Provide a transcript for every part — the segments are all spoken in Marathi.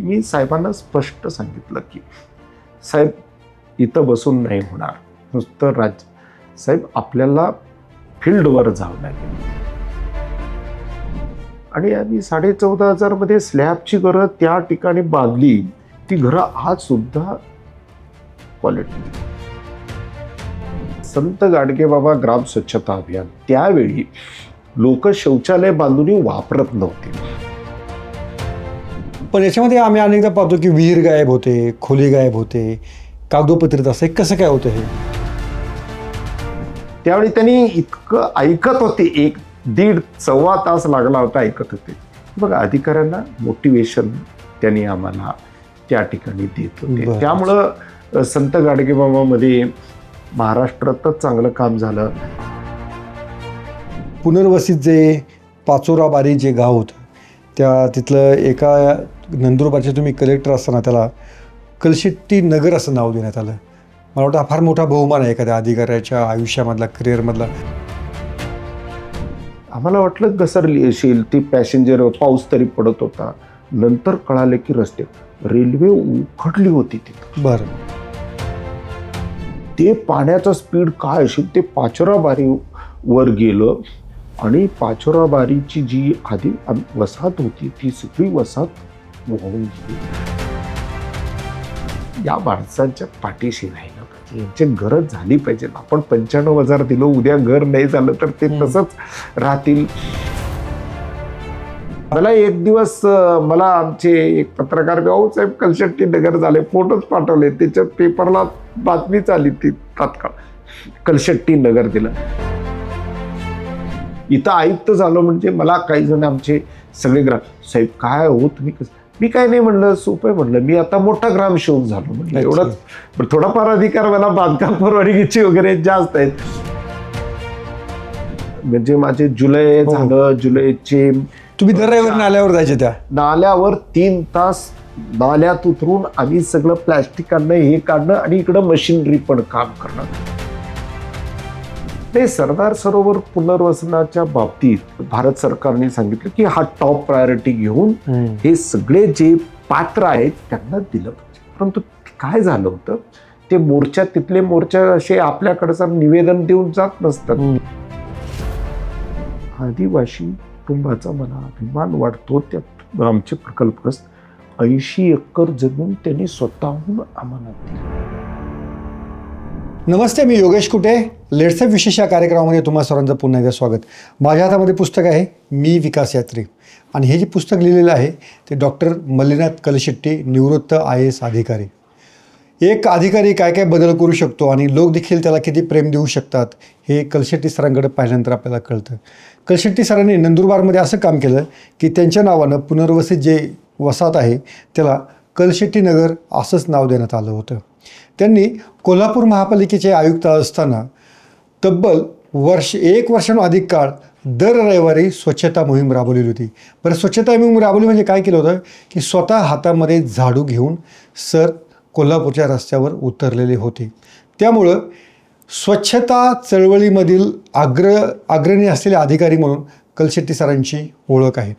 मी साहेबांना स्पष्ट सांगितलं की साहेब इथं बसून नाही होणार, नुसतं साहेब आपल्याला फील्डवर जावं लागेल. आणि आम्ही 14,500 मध्ये स्लॅबची घरं त्या ठिकाणी बांधली. ती घरं आज सुद्धा क्वालिटी. संत गाडगेबाबा ग्राम स्वच्छता अभियान, त्यावेळी लोक शौचालय बांधून वापरत नव्हते. पण याच्यामध्ये आम्ही अनेकदा पाहतो की विहीर गायब होते, खोली गायब होते, कागदोपत्रित असं कसं काय होतं हे? त्यावेळी त्यांनी इतकं ऐकत होते, 1-1.5-1.25 तास लागला होता ऐकत होते. बघा, अधिकाऱ्यांना मोटिवेशन त्यांनी आम्हाला त्या ठिकाणी देत होते. त्यामुळं संत गाडगेबाबामध्ये महाराष्ट्रातच चांगलं काम झालं. पुनर्वसित जे पाचोराबारी जे गाव होतं तिथलं एका नंदुरबारचे तुम्ही कलेक्टर असताना त्याला कलशेट्टी नगर असं नाव देण्यात आलं. मला वाटतं हा फार मोठा बहुमान आहे एखाद्या अधिकाऱ्याच्या आयुष्यामधला, करिअरमधला. आम्हाला वाटलं घसरली असेल ती पॅसेंजर, पाऊस तरी पडत होता. नंतर कळाले की रस्ते रेल्वे उखडली होती तिथं. बरं. ते पाण्याचा स्पीड काय असेल ते पाचोराबारीवर गेलं आणि पाचोराबारीची जी आधी वसाहत होती ती सगळी वसाहत वाहून गेली. या माणसांच्या पाठीशी राहिलं पाहिजे, यांची घरं झाली पाहिजे. आपण 95,000 दिलं, उद्या घर नाही झालं तर ते तसंच राहतील. मला एक दिवस मला आमचे एक पत्रकार भाऊसाहेब कलशेट्टी नगर झाले, फोटोच पाठवले, त्याच्या पेपरला बातमीच आली ती तात्काळ, कलशेट्टी नगर दिलं. इथं आयुक्त झालो म्हणजे मला काही जण आमचे सगळे साहेब काय हो तुम्ही कसं, मी काय नाही म्हणलं, सोपं म्हणलं, मी आता मोठा ग्रामसेवक झालो म्हणलं. एवढंच, पण थोडाफार अधिकार मला बांधकाम परवानगीचे वगैरे जास्त आहेत. म्हणजे माझे जुलै झालं, जुलैचे तुम्ही दर रविवारी नाल्यावर जायचे, त्या नाल्यावर 3 तास नाल्यात उतरून आम्ही सगळं प्लॅस्टिक काढणं, हे काढणं आणि इकडं मशिनरी पण काम करणं. ते सरदार सरोवर पुनर्वसनाच्या बाबतीत भारत सरकारने सांगितलं की हा टॉप प्रायोरिटी घेऊन हे सगळे जे पात्र आहेत त्यांना दिलं पाहिजे. परंतु काय झालं होतं, ते मोर्चा, तिथले मोर्चा असे आपल्याकडचं निवेदन देऊन जात नसतात. आदिवासी कुटुंबाचा मला अभिमान वाटतो. त्या आमचे प्रकल्पग्रस्त 80 एकर जमीन त्यांनी स्वतःहून आम्हाला दिली. नमस्ते, मी योगेश कुटे. लेट्स विशेष या कार्यक्रमामध्ये तुम्हा सर्वांचं पुन्हा एकदा स्वागत. माझ्या हातामध्ये पुस्तक आहे मी विकास यात्री, आणि हे जे पुस्तक लिहिलेलं आहे ते डॉक्टर मल्लीनाथ कलशेट्टी, निवृत्त IAS अधिकारी. एक अधिकारी काय काय बदल करू शकतो आणि लोक देखील त्याला किती प्रेम देऊ शकतात हे कलशेट्टी सरांकडे पाहिल्यानंतर आपल्याला कळतं. कलशेट्टी सरांनी नंदुरबारमध्ये असं काम केलं की त्यांच्या नावानं पुनर्वसित जे वसाहत आहे त्याला कलशेट्टी नगर असंच नाव देण्यात आलं होतं. त्यांनी कोल्हापूर महापालिकेचे आयुक्त असताना तब्बल 1 वर्षांहून अधिक काळ दर रविवारी स्वच्छता मोहीम राबवलेली होती. बरं, स्वच्छता मोहीम राबवली म्हणजे काय केलं होतं की स्वतः हातामध्ये झाडू घेऊन सर कोल्हापूरच्या रस्त्यावर उतरलेले होते. त्यामुळं स्वच्छता चळवळीमधील अग्रणी असलेले अधिकारी म्हणून कलशेट्टी सरांची ओळख आहे.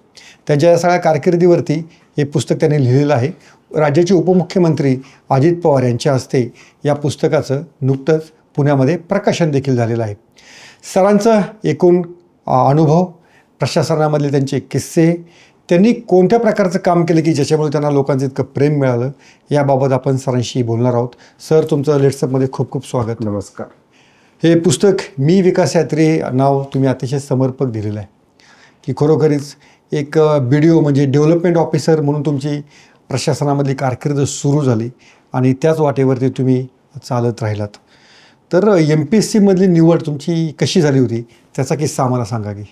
त्यांच्या या सगळ्या कारकिर्दीवरती हे पुस्तक त्यांनी लिहिलेलं आहे. राज्याचे उपमुख्यमंत्री अजित पवार यांच्या हस्ते या पुस्तकाचं नुकतंच पुण्यामध्ये प्रकाशन देखील झालेलं आहे. सरांचं एकूण अनुभव, प्रशासनामधले त्यांचे किस्से, त्यांनी कोणत्या प्रकारचं काम केलं की ज्याच्यामुळे त्यांना लोकांचं इतकं प्रेम मिळालं, याबाबत आपण सरांशी बोलणार आहोत. सर, तुमचं लेट्सअपमध्ये खूप खूप स्वागत. नमस्कार. हे पुस्तक मी विकास यात्री नाव तुम्ही अतिशय समर्पक दिलेलं आहे की खरोखरीच एक BDO म्हणजे डेव्हलपमेंट ऑफिसर म्हणून तुमची प्रशासनामधली कारकीर्द सुरू झाली आणि त्याच वाटेवरती तुम्ही चालत राहिलात. तर MPSC मधली निवड तुमची कशी झाली होती त्याचा किस्सा आम्हाला सांगा की.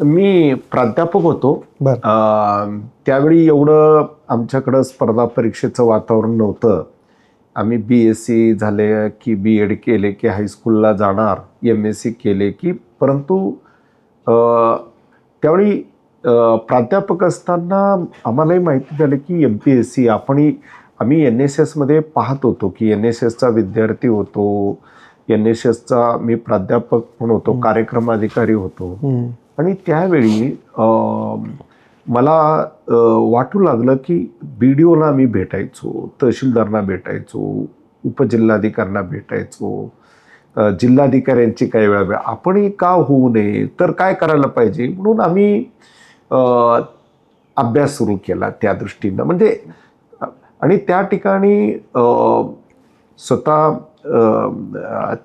मी प्राध्यापक होतो. त्यावेळी एवढं आमच्याकडं स्पर्धा परीक्षेचं वातावरण नव्हतं. आम्ही BSc झाले की B.Ed केले की हायस्कूलला जाणार, MSc केले की, परंतु त्यावेळी प्राध्यापक असताना आम्हालाही माहिती झालं की MPSC आम्ही NSSमध्ये पाहत होतो की NSSचा विद्यार्थी होतो, NSSचा मी प्राध्यापक पण होतो, कार्यक्रम अधिकारी होतो. आणि त्यावेळी मला वाटू लागलं की BDOला मी भेटायचो, तहसीलदारांना भेटायचो, उपजिल्हाधिकाऱ्यांना भेटायचो, जिल्हाधिकाऱ्यांची काही वेळा आपणही का होऊ नये, तर काय करायला पाहिजे म्हणून आम्ही अभ्यास सुरू केला त्या दृष्टीनं. म्हणजे आणि त्या ठिकाणी स्वतः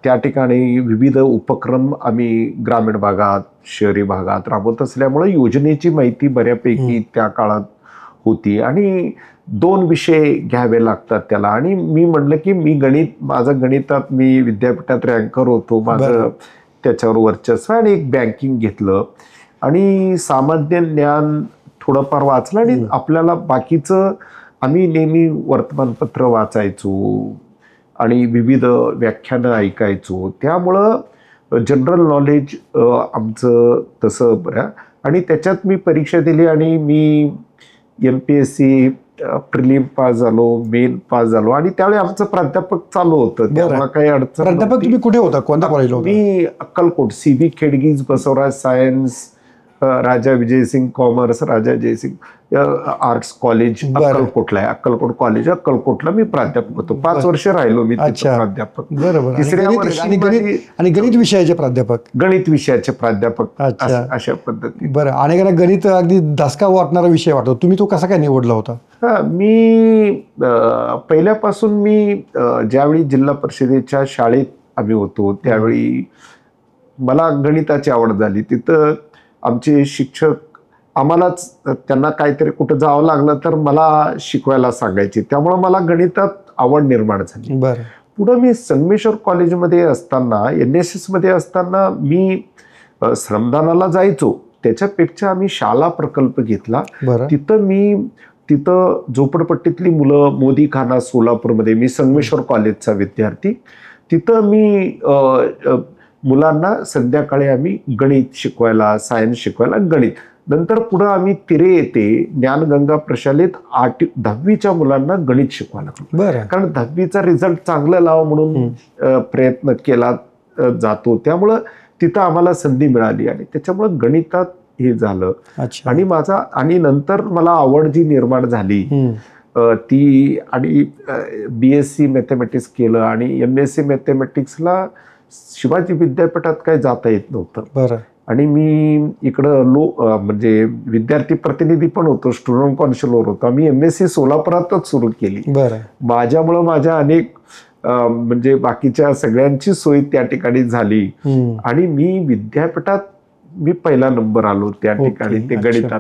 त्या ठिकाणी विविध उपक्रम आम्ही ग्रामीण भागात, शहरी भागात राबवत असल्यामुळे योजनेची माहिती बऱ्यापैकी त्या काळात होती. आणि 2 विषय घ्यावे लागतात त्याला. आणि मी म्हणलं की मी माझं गणितात मी विद्यापीठात रँकर होतो, माझं त्याच्यावर वर्चस्व, आणि एक बँकिंग घेतलं आणि सामान्य ज्ञान थोडंफार वाचलं. आणि आपल्याला बाकीचं आम्ही नेहमी वर्तमानपत्र वाचायचो आणि विविध व्याख्यानं ऐकायचो, त्यामुळं जनरल नॉलेज आमचं तसं बरं. आणि त्याच्यात मी परीक्षा दिली आणि मी MPSC प्रिलिम पास झालो, मेन पास झालो. आणि त्यावेळी आमचं प्राध्यापक चालू होतं, त्यामुळे काही अडचण. प्राध्यापक तुम्ही कुठे होता, कोणत्या कॉलेजला होता? मी अक्कलकोट, CB खेडगीज, बसवराज सायन्स, राजा विजयसिंग कॉमर्स, राजा जयसिंग आर्ट्स कॉलेज अक्कलकोटला आहे. अक्कलकोट कॉलेज अक्कलकोटला मी प्राध्यापक होतो. 5 वर्ष राहिलो मी प्राध्यापक. बरोबर. आणि गणित विषयाचे प्राध्यापक, गणित विषयाचे प्राध्यापक अशा पद्धतीने. बरं. अनेकांना गणित अगदी धसका वाटणारा विषय वाटतो, तुम्ही तो कसा काय निवडला होता? मी पहिल्यापासून मी ज्यावेळी जिल्हा परिषदेच्या शाळेत आम्ही होतो त्यावेळी मला गणिताची आवड झाली. तिथं आमचे शिक्षक आम्हालाच, त्यांना काहीतरी कुठं जावं लागलं तर मला शिकवायला सांगायचे, त्यामुळं मला गणितात आवड निर्माण झाली. बरं. पुढं मी संगमेश्वर कॉलेजमध्ये असताना, NSS मध्ये असताना मी श्रमदानाला जायचो. त्याच्यापेक्षा आम्ही शाळा प्रकल्प घेतला. तिथं झोपडपट्टीतली मुलं, मोदीखाना सोलापूरमध्ये, मी संगमेश्वर कॉलेजचा विद्यार्थी, तिथं मी मुलांना संध्याकाळी आम्ही गणित शिकवायला, सायन्स शिकवायला गणित. नंतर पुढं आम्ही तिरे येथे ज्ञानगंगा प्रशालेत 10वीच्या मुलांना गणित शिकवायला लागलो. कारण 10वीचा रिझल्ट चांगला लावा म्हणून प्रयत्न केला जातो, त्यामुळं तिथं आम्हाला संधी मिळाली आणि त्याच्यामुळं गणितात हे झालं. आणि नंतर मला आवड जी निर्माण झाली ती, आणि BSc मॅथमॅटिक्स केलं आणि MSc मॅथमॅटिक्सला शिवाजी विद्यापीठात काही जाता येत नव्हतं. आणि मी इकडं म्हणजे विद्यार्थी प्रतिनिधी पण होतो, स्टुडंट कॉन्सिलर होतो. आम्ही MSc सोलापुरातच सुरू केली. माझ्यामुळं माझ्या अनेक म्हणजे बाकीच्या सगळ्यांची सोय त्या ठिकाणी झाली आणि मी विद्यापीठात पहिला नंबर आलो त्या ठिकाणी ते गणितात.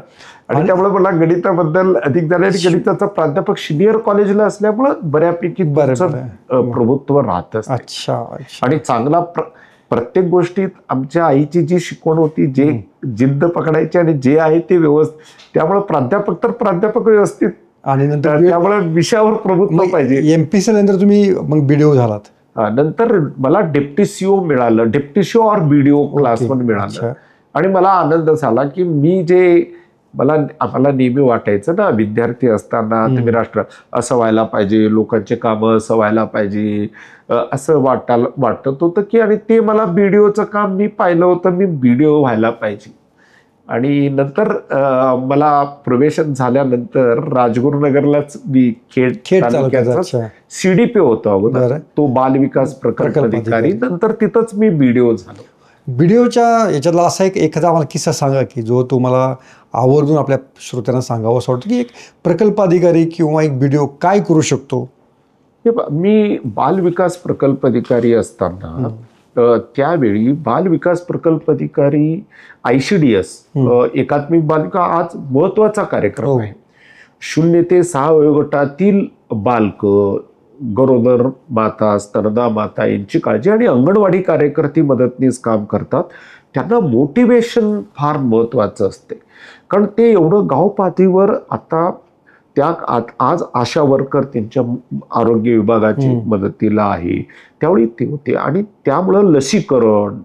आणि त्यामुळे मला गणिताबद्दल अधिक झाले. गणिताचा प्राध्यापक सिनियर कॉलेजला असल्यामुळे बऱ्यापैकी प्रभुत्व राहत असते. आणि चांगला प्रत्येक गोष्टीत आमच्या आईची जी शिकवण होती, जे जिद्द पकडायची आणि जे आहे ते व्यवस्थित, त्यामुळे प्राध्यापक व्यवस्थित. आणि नंतर त्यामुळे विषयावर प्रभुत्व पाहिजे. MPSC नंतर तुम्ही मग BDO झालात. नंतर मला डेप्टी CO मिळालं, डेप्टी CO और BDO क्लास पण मिळालं. आणि मला आनंद झाला की मी जे आम्हाला नेहमी वाटायचं ना विद्यार्थी असताना, तुम्ही राष्ट्र असं व्हायला पाहिजे, लोकांचे कामं असं व्हायला पाहिजे, असं वाटत होतं की. आणि ते मला BDOचं काम मी पाहिलं होतं, मी BDO व्हायला पाहिजे. आणि नंतर मला प्रवेशन झाल्यानंतर राजगुरुनगरलाच मी खेड तालुक्याचा CDP होतो अगोदर, तो बाल विकास प्रकल्प अधिकारी. नंतर तिथंच मी BDO झालो. BDOच्या याच्यातला असा एखादा आम्हाला किस्सा सांगा की जो तुम्हाला आवर्जून आपल्या श्रोत्यांना सांगावं असं वाटतं की एक प्रकल्प अधिकारी किंवा एक BDO काय करू शकतो. मी बाल विकास प्रकल्प अधिकारी असताना त्यावेळी बाल विकास प्रकल्प अधिकारी ICDS एकात्मिक बालिका आज महत्वाचा कार्यक्रम आहे. 0 ते 6 वयोगटातील बालक, गरोदर माता, स्तनदा माता यांची काळजी, आणि अंगणवाडी कार्यकर्ती मदतनीस काम करतात. त्यांना मोटिवेशन फार महत्वाचं असते, कारण ते एवढं गाव पातळीवर आता आज आशा वर्कर त्यांच्या आरोग्य विभागाची मदतीला आहे, त्यावेळी ते होते. आणि त्यामुळं लसीकरण,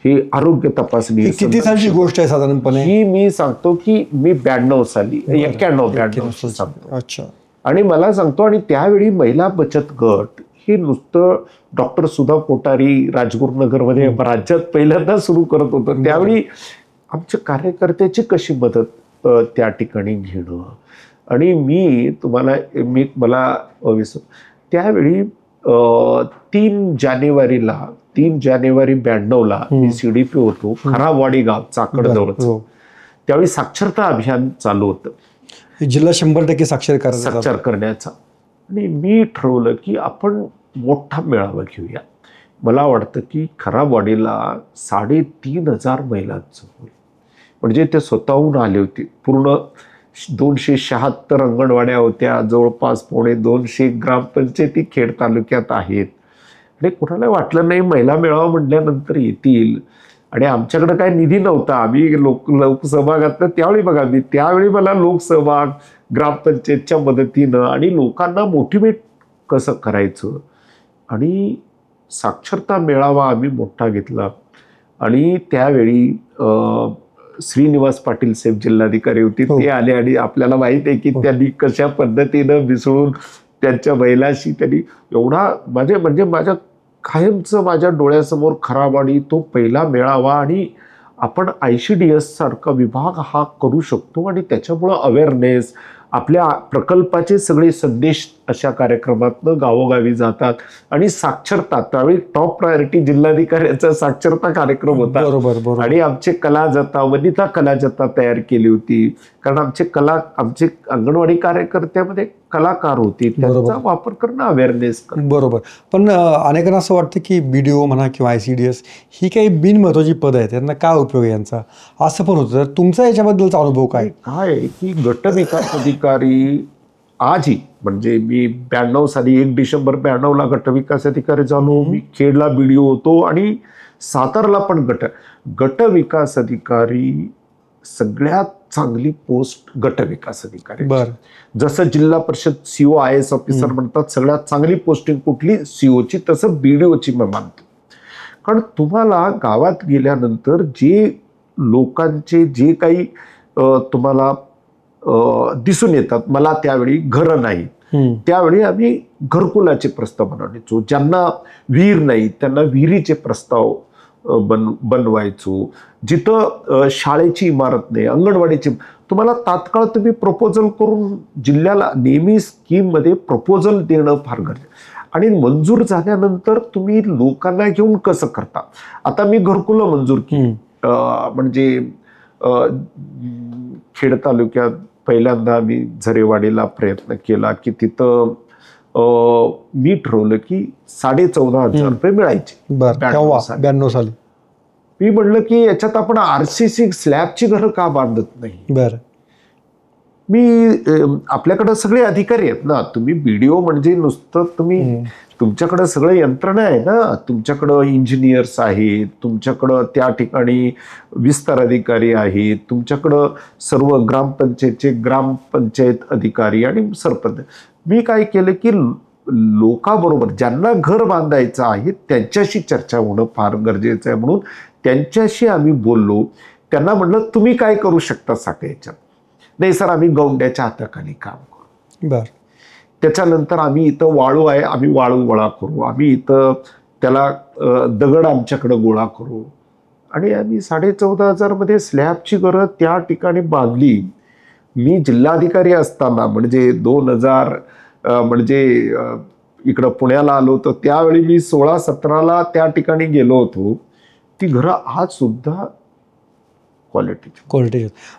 हे आरोग्य तपासणी किती सालची गोष्ट आहे साधारणपणे ही मी सांगतो की मी 92 साली 91 सांगतो. अच्छा. आणि मला सांगतो, आणि त्यावेळी महिला बचत गट हे नुसतं डॉक्टर सुधा कोठारी राजगुरुनगरमध्ये राज्यात पहिल्यांदा सुरू करत होतं. त्यावेळी आमच्या कार्यकर्त्याची कशी मदत त्या ठिकाणी घेणं. आणि मला त्यावेळी 3 जानेवारीला 92ला मी CDP होतो, खराबवाडी गाव चाकडजवळच. त्यावेळी साक्षरता अभियान चालू होतं, जिल्हा 100% साक्षर करण्याचा. आणि मी ठरवलं की आपण मोठा मेळावा घेऊया. मला वाटतं की खराबवाडीला 3,500 महिलांचं होईल. म्हणजे ते स्वतःहून आले होते. पूर्ण 276 अंगणवाड्या होत्या, जवळपास 250 ग्रामपंचायती खेड तालुक्यात आहेत. आणि कोणाला वाटलं नाही महिला मेळावा म्हटल्यानंतर येतील. आणि आमच्याकडे काय निधी नव्हता, आम्ही लोकसहभागात त्यावेळी मला लोकसहभाग ग्रामपंचायतच्या मदतीनं आणि लोकांना मोटिवेट कसं करायचं. आणि साक्षरता मेळावा आम्ही मोठा घेतला. आणि त्यावेळी श्रीनिवास पाटील साहेब जिल्हाधिकारी होते, ते आले. आणि आपल्याला माहित आहे की त्यांनी कशा पद्धतीनं मिसळून त्यांच्या महिलांशी त्यांनी एवढा म्हणजे माझ्या कायमचं माझ्या डोळ्यासमोर खराबवाडी तो पहिला मेळावा. आणि आपण ICDS सारखा विभाग हा करू शकतो आणि त्याच्यामुळं अवेअरनेस, आपल्या प्रकल्पाचे सगळे संदेश अशा कार्यक्रमातनं गावोगावी जातात. आणि साक्षरता त्यावेळी टॉप प्रायोरिटी जिल्हाधिकाऱ्याचा साक्षरता कार्यक्रम होता. बरोबर. आणि आमचे वनिता कला जत्रा तयार केली होती, कारण आमचे अंगणवाडी कार्यकर्त्यामध्ये कलाकार होते, त्यांचा वापर करणं, अवेअरनेस करणं. बरोबर. पण अनेकांना असं वाटतं की BDO म्हणा किंवा ICDS ही काही बिनमहत्वाची पद आहेत, त्यांना काय उपयोग आहे यांचा, असं पण होतं. तर तुमचा याच्याबद्दलचा अनुभव काय की गट विकास अधिकारी आजही, म्हणजे मी 92 साली 1 डिसेंबर 92ला गट विकास अधिकारी झालो. मी खेडला BDO होतो आणि सातारला पण गट विकास अधिकारी सगळ्यात चांगली पोस्ट गट विकास अधिकारी. जसं जिल्हा परिषद CO IAS ऑफिसर म्हणतात सगळ्यात चांगली पोस्टिंग कुठली COची, तसं BDOची मी मानतो. कारण तुम्हाला गावात गेल्यानंतर जे लोकांचे जे काही तुम्हाला दिसून येतात. मला त्यावेळी घरं नाही, त्यावेळी आम्ही घरकुलाचे प्रस्ताव बनवायचो. ज्यांना विहीर नाही त्यांना विहिरीचे प्रस्ताव बनवायचो. जिथं शाळेची इमारत नाही, अंगणवाडीची, तुम्हाला तात्काळ तुम्ही प्रपोजल करून जिल्ह्याला नेहमी स्कीममध्ये प्रपोजल देणं फार गरजेचं. आणि मंजूर झाल्यानंतर तुम्ही लोकांना घेऊन कसं करता. आता मी घरकुलं मंजूर केली, म्हणजे खेड तालुक्यात पहिल्यांदा मी झरेवाडीला प्रयत्न केला की तिथं मी ठरवलं की 14,500 रुपये मिळायचे. 92 साली मी म्हणलं की याच्यात आपण RCC स्लॅबची घरं का बांधत नाही. आपल्याकडे सगळे अधिकारी आहेत ना. तुम्ही BDO म्हणजे नुसतं तुमच्याकडे सगळं यंत्रणा आहे ना. तुमच्याकडं इंजिनियर्स आहेत, तुमच्याकडं त्या ठिकाणी विस्तार अधिकारी आहेत, तुमच्याकडं सर्व ग्रामपंचायतचे ग्रामपंचायत अधिकारी आणि सरपंच. मी काय केलं की लोकांबरोबर ज्यांना घर बांधायचं आहे त्यांच्याशी चर्चा होणं फार गरजेचं आहे. म्हणून त्यांच्याशी आम्ही बोललो. त्यांना म्हणलं तुम्ही काय करू शकता याच्यात. नाही सर, आम्ही गौंड्याच्या हाताखाली काम करू. त्याच्यानंतर आम्ही इथं वाळू आहे, आम्ही वाळू गोळा करू. आम्ही इथं त्याला दगड आमच्याकडं गोळा करू. आणि आम्ही 14,500 मध्ये स्लॅबची घरं त्या ठिकाणी बांधली. मी जिल्हाधिकारी असताना म्हणजे 2000 म्हणजे इकडं पुण्याला आलो होतो त्यावेळी मी 16-17ला त्या ठिकाणी गेलो होतो. ती घरं आज सुद्धा क्वालिटी.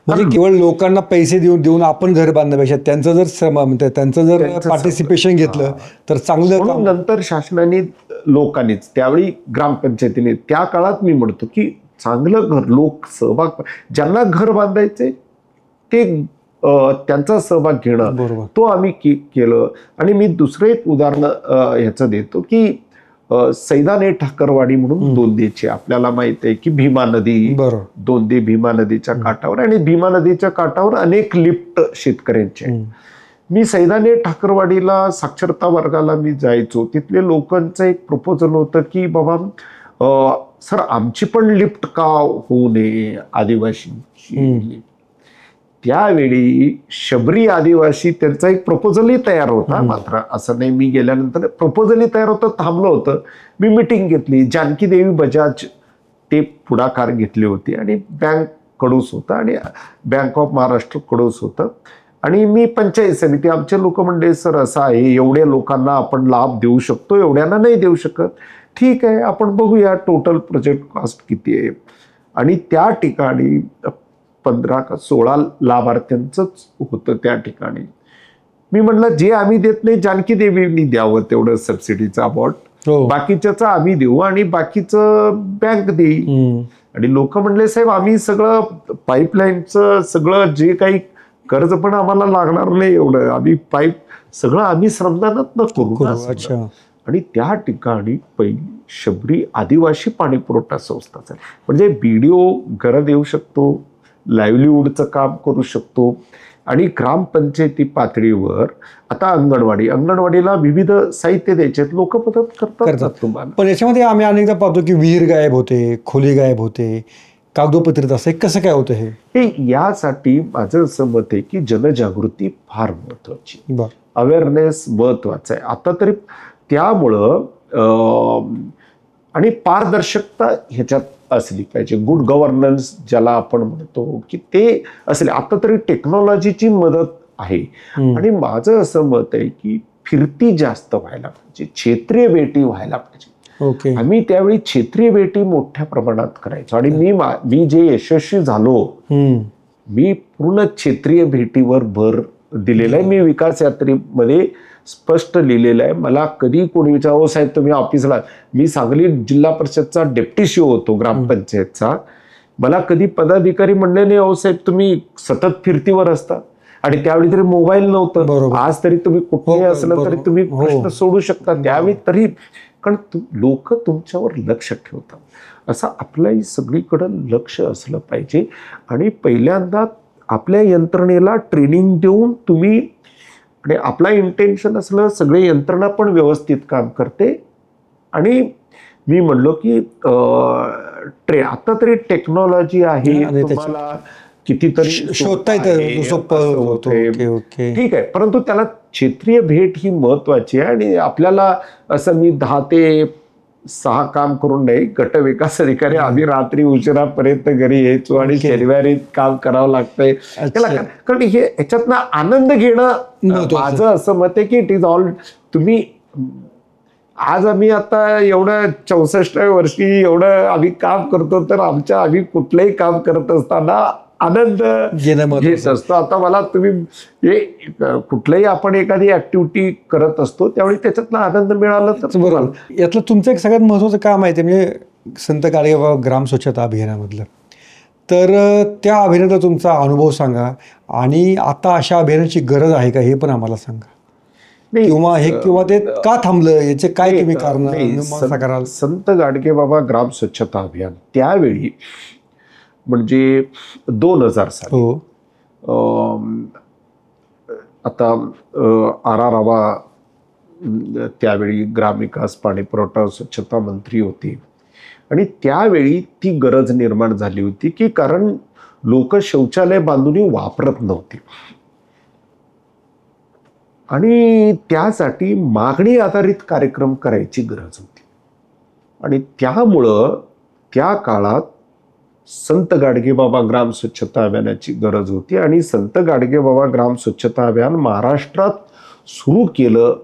म्हणजे केवळ लोकांना पैसे देऊन आपण घर बांधण्यापेक्षा त्यांचं जर श्रम, त्यांचं जर पार्टिसिपेशन घेतलं तर चांगलं. नंतर शासनाने लोकांनीच त्यावेळी ग्रामपंचायतीने त्या काळात मी म्हणतो की चांगलं घर, लोक सहभाग, ज्यांना घर बांधायचे ते त्यांचा सहभाग घेणं, तो आम्ही केलं. आणि मी दुसरं एक उदाहरण ह्याचं देतो की सैदाने ठाकरवाडी म्हणून दोंदेचे, आपल्याला माहित आहे की भीमा नदी, दोंदे भीमा नदीच्या काठावर, आणि भीमा नदीच्या काठावर अनेक लिफ्ट शेतकऱ्यांचे. मी सैदाने ठाकरवाडीला साक्षरता वर्गाला मी जायचो. तिथले लोकांचं एक प्रपोजल होतं की बाबा सर आमची पण लिफ्ट का होऊ नये आदिवासी. त्यावेळी शबरी आदिवासी त्यांचा एक प्रपोजलही तयार होता. मात्र असं नाही, मी गेल्यानंतर प्रपोजलही तयार होतं, थांबलं होतं. मी मिटिंग घेतली. जानकी देवी बजाज ते पुढाकार घेतले होते आणि बँक कडूस होतं आणि बँक ऑफ महाराष्ट्र कडूस होतं. आणि मी पंचायत समिती, आमचे लोक म्हणले सर असं आहे, एवढ्या लोकांना आपण लाभ देऊ शकतो, एवढ्यांना नाही देऊ शकत. ठीक आहे, आपण बघूया टोटल प्रोजेक्ट कॉस्ट किती आहे. आणि त्या ठिकाणी 15 का 16 लाभार्थ्यांचंच होतं त्या ठिकाणी. मी म्हणलं जे आम्ही देत नाही जानकी देवींनी द्यावं तेवढं सबसिडीचा अमाऊंट, बाकीच्याच आम्ही देऊ आणि बाकीचं बँक देईल. आणि लोक म्हणले साहेब आम्ही सगळं पाईपलाईनचं सगळं जे काही कर्ज पण आम्हाला लागणार नाही एवढं, आम्ही पाईप सगळं आम्ही श्रमदानात करू. आणि त्या ठिकाणी पहिली शबरी आदिवासी पाणी पुरवठा संस्था झाली. म्हणजे BDO घरं देऊ शकतो, लाईव्हलीहूडचं काम करू शकतो. आणि ग्रामपंचायती पातळीवर आता अंगणवाडीला विविध साहित्य द्यायचे, लोक मदत करतात तुम्हाला. पण याच्यामध्ये आम्ही अनेकदा पाहतो की विहीर गायब होते, खोली गायब होते, कागदोपत्रित असं कसं काय होतं हे? यासाठी माझं असं मत आहे की जनजागृती फार महत्वाची, अवेअरनेस महत्वाचं आहे आता तरी. त्यामुळं आणि पारदर्शकता ह्याच्यात असली पाहिजे, गुड गव्हर्नन्स ज्याला आपण म्हणतो की ते असले. आता तरी टेक्नॉलॉजीची मदत आहे. आणि माझं असं मत आहे की फिरती जास्त व्हायला पाहिजे, क्षेत्रीय भेटी व्हायला पाहिजे. आम्ही त्यावेळी क्षेत्रीय भेटी मोठ्या प्रमाणात करायचो. आणि मी जे यशस्वी झालो, मी पूर्ण क्षेत्रीय भेटीवर भर दिलेला आहे. मी विकास यात्रेमध्ये स्पष्ट लिहिलेलं आहे. मला कधी कोणी विचारलं साहेब तुम्ही ऑफिसला, मी सांगली जिल्हा परिषदचा डेप्टी CO होतो ग्रामपंचायतचा, मला कधी पदाधिकारी म्हणले नाही अहो साहेब तुम्ही सतत फिरतीवर असता. आणि त्यावेळी तरी मोबाईल नव्हतं, आज तरी तुम्ही कुठेही असलं तरी तुम्ही प्रश्न सोडू शकता. त्यावेळी तरी कारण लोक तुमच्यावर लक्ष ठेवतात. असं आपल्याही सगळीकडं लक्ष असलं पाहिजे. आणि पहिल्यांदा आपल्या यंत्रणेला ट्रेनिंग देऊन तुम्ही, आणि आपला इंटेन्शन असलं सगळे यंत्रणा पण व्यवस्थित काम करते. आणि मी म्हणलो की आता तरी टेक्नॉलॉजी आहे, तुम्हाला कितीतरी शोधता येतं, सोपं ठीक आहे, परंतु त्याला क्षेत्रीय भेट ही महत्वाची आहे. आणि आपल्याला असं मी 10 ते 6 काम करून नाही, गट विकास अधिकारी आम्ही रात्री उशिरापर्यंत घरी यायचो आणि शनिवारी काम करावं लागतंय त्याला. कारण हे याच्यातनं आनंद घेणं माझं असं मत आहे की इट इज ऑल. तुम्ही आज आम्ही आता एवढं 64व्या वर्षी एवढं आम्ही काम करतो, तर आम्ही कुठलंही काम करत असताना आनंद घेत असतो. आता मला तुम्ही कुठलंही आपण एखादी ऍक्टिव्हिटी करत असतो त्यावेळी त्याच्यातला आनंद मिळाला तर बरोबर. यातलं तुमचं एक सगळ्यात महत्त्वाचं काम आहे ते म्हणजे संत गाडगेबाबा ग्राम स्वच्छता अभियानामधलं. तर त्या अभियानाचा तुमचा अनुभव सांगा आणि आता अशा अभियानाची गरज आहे का हे पण आम्हाला सांगा. किंवा ते का थांबलं, याचे काय तुम्ही कारण कराल? संत गाडगेबाबा ग्राम स्वच्छता अभियान त्यावेळी म्हणजे 2000 साली आता आरारावा त्यावेळी ग्रामविकास पाणी पुरवठा स्वच्छता मंत्री होते. आणि त्यावेळी ती गरज निर्माण झाली होती की कारण लोक शौचालय बांधून वापरत नव्हते आणि त्यासाठी मागणी आधारित कार्यक्रम करायची गरज होती. आणि त्यामुळं त्या काळात संत गाडगेबाबा ग्राम स्वच्छता अभियानाची गरज होती. आणि संत गाडगेबाबा ग्राम स्वच्छता अभियान महाराष्ट्रात सुरू केलं.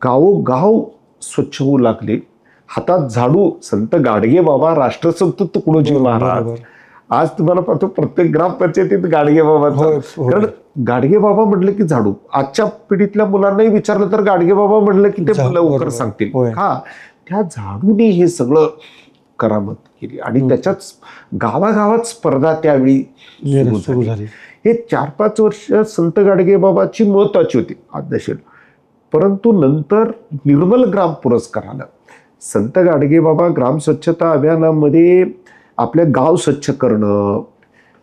गावोगाव स्वच्छ होऊ लागले, हातात झाडू. संत गाडगेबाबा, राष्ट्रसंत तुकडोजी महाराज. आज तुम्हाला पाहतो प्रत्येक ग्रामपंचायतीत गाडगेबाबा. कारण गाडगेबाबा म्हटलं की झाडू. आजच्या पिढीतल्या मुलांनाही विचारलं तर गाडगेबाबा म्हटलं की ते लवकर सांगतील. हा, त्या झाडूने हे सगळं करामत केली. आणि त्याच्याच गावागावात स्पर्धा त्यावेळी सुरू झाली. हे 4-5 वर्ष संत गाडगेबाबाची महत्वाची होती आदर्शील. परंतु नंतर निर्मल ग्राम पुरस्कार आला. संत गाडगेबाबा ग्राम स्वच्छता अभियानामध्ये आपलं गाव स्वच्छ करणं,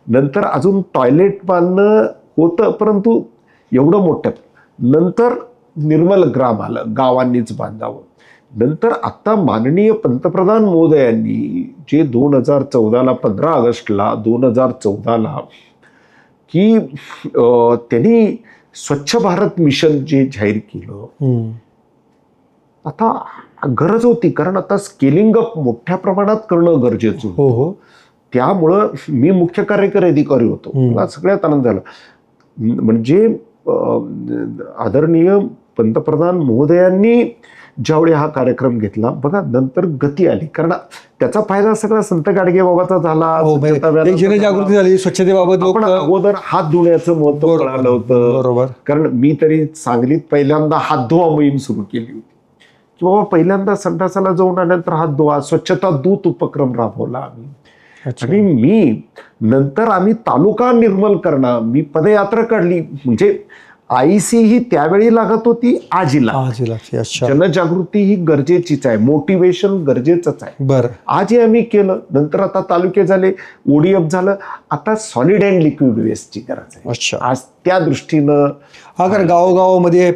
नंतर अजून टॉयलेट बांधणं होतं परंतु एवढं मोठं. नंतर निर्मल ग्राम आलं, गावांनीच बांधावं. नंतर आता माननीय पंतप्रधान महोदयांनी जे 2014ला 15 ऑगस्टला 2014ला की त्यांनी स्वच्छ भारत मिशन जे जाहीर केलं, आता गरज होती कारण आता स्केलिंग अप मोठ्या प्रमाणात करणं गरजेचं होतं. त्यामुळं मी मुख्य कार्यकारी अधिकारी होतो. मला सगळ्यात आनंद झाला. म्हणजे आदरणीय पंतप्रधान महोदयांनी ज्यावेळी हा कार्यक्रम घेतला बघा, नंतर गती आली. कारण त्याचा फायदा सगळा संत गाडगे बाबाचा झाला. जनजागृती झाली स्वच्छतेबाबत. पण अगोदर हात धुण्याचं महत्व कळालं होतं. बरोबर. कारण मी तरी सांगलीत पहिल्यांदा हात धुवा मोहीम सुरू केली होती की बाबा पहिल्यांदा संडासाला जाऊन आल्यानंतर हात धुवा, स्वच्छता दूत उपक्रम राबवला आम्ही. आणि मी नंतर आम्ही तालुका निर्मल करणं, मी पदयात्रा काढली. म्हणजे आईसी ही त्यावेळी लागत होती, आजीला. जनजागृती ही गरजेचीच आहे, मोटिवेशन गरजेचंच आहे. बरं, आजही आम्ही केलं. नंतर आता तालुके झाले, ओडीएफ झालं, आता सॉलिड अँड लिक्विड वेस्टची गरज आहे. आज त्या दृष्टीनं गावोगावामध्ये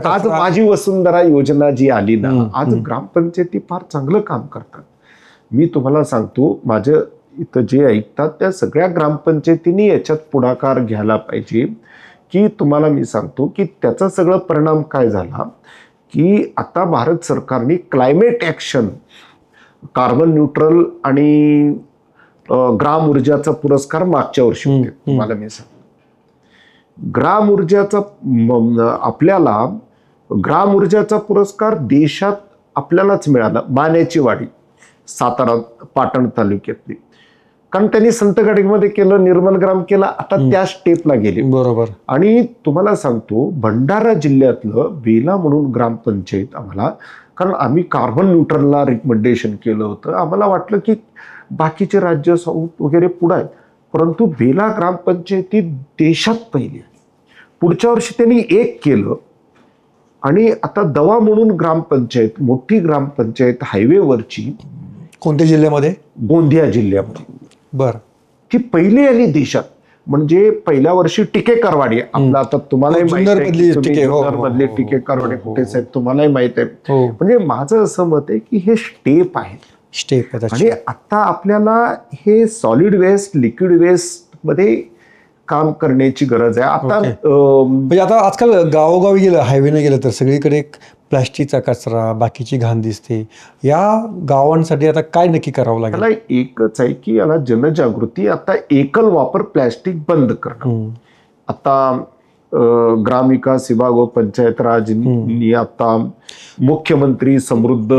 आज माझी वसुंधरा योजना जी आली ना, आज ग्रामपंचायती फार चांगलं काम करतात. मी तुम्हाला सांगतो, माझ्या इथं जे ऐकतात त्या सगळ्या ग्रामपंचायतींनी याच्यात पुढाकार घ्यायला पाहिजे. की तुम्हाला मी सांगतो की त्याचा सगळा परिणाम काय झाला की आता भारत सरकारने क्लायमेट ॲक्शन, कार्बन न्यूट्रल आणि ग्राम ऊर्जाचा पुरस्कार मागच्या वर्षी होते. तुम्हाला मी सांगतो, ग्राम ऊर्जाचा आपल्याला ग्राम ऊर्जाचा पुरस्कार देशात आपल्यालाच मिळाला. मान्याची वाडी, सातारा पाटण तालुक्यातली. कारण त्यांनी संत गाडगेमध्ये केलं, निर्मल ग्राम केला, आता त्या स्टेपला गेले. बरोबर. आणि तुम्हाला सांगतो, भंडारा जिल्ह्यातलं बेला म्हणून ग्रामपंचायत आम्हाला, कारण आम्ही कार्बन न्यूट्रलला रिकमेंडेशन केलं होतं. आम्हाला वाटलं की बाकीचे राज्य साऊथ वगैरे पुढे आहेत, परंतु बेला ग्रामपंचायती देशात पहिली. पुढच्या वर्षी त्यांनी 1 केलं. आणि आता दवा म्हणून ग्रामपंचायत, मोठी ग्रामपंचायत हायवेवरची, कोणत्या जिल्ह्यामध्ये? गोंदिया जिल्ह्यामध्ये. बर. ती पहिली आली देशात. म्हणजे पहिल्या वर्षी टिकेकरवाडी, आपला आता तुम्हालाही माहिती आहे टिकेकरवाडी कुठे साहेब, तुम्हालाही माहित आहे. म्हणजे माझं असं मत आहे की हे स्टेप आहेत. आणि आता आपल्याला हे सॉलिड वेस्ट, लिक्विड वेस्ट मध्ये काम करण्याची गरज आहे. आता म्हणजे आता आजकाल गावोगावी गेलं, हायवेने गेलं तर सगळीकडे प्लास्टिकचा कचरा, बाकीची घाण दिसते. या गावांसाठी आता काय नक्की करावं लागेल? त्याला एकच आहे की याला जनजागृती. आता एकल वापर प्लास्टिक बंद करणं. आता ग्रामविकास विभाग व पंचायत राजनी आता मुख्यमंत्री समृद्ध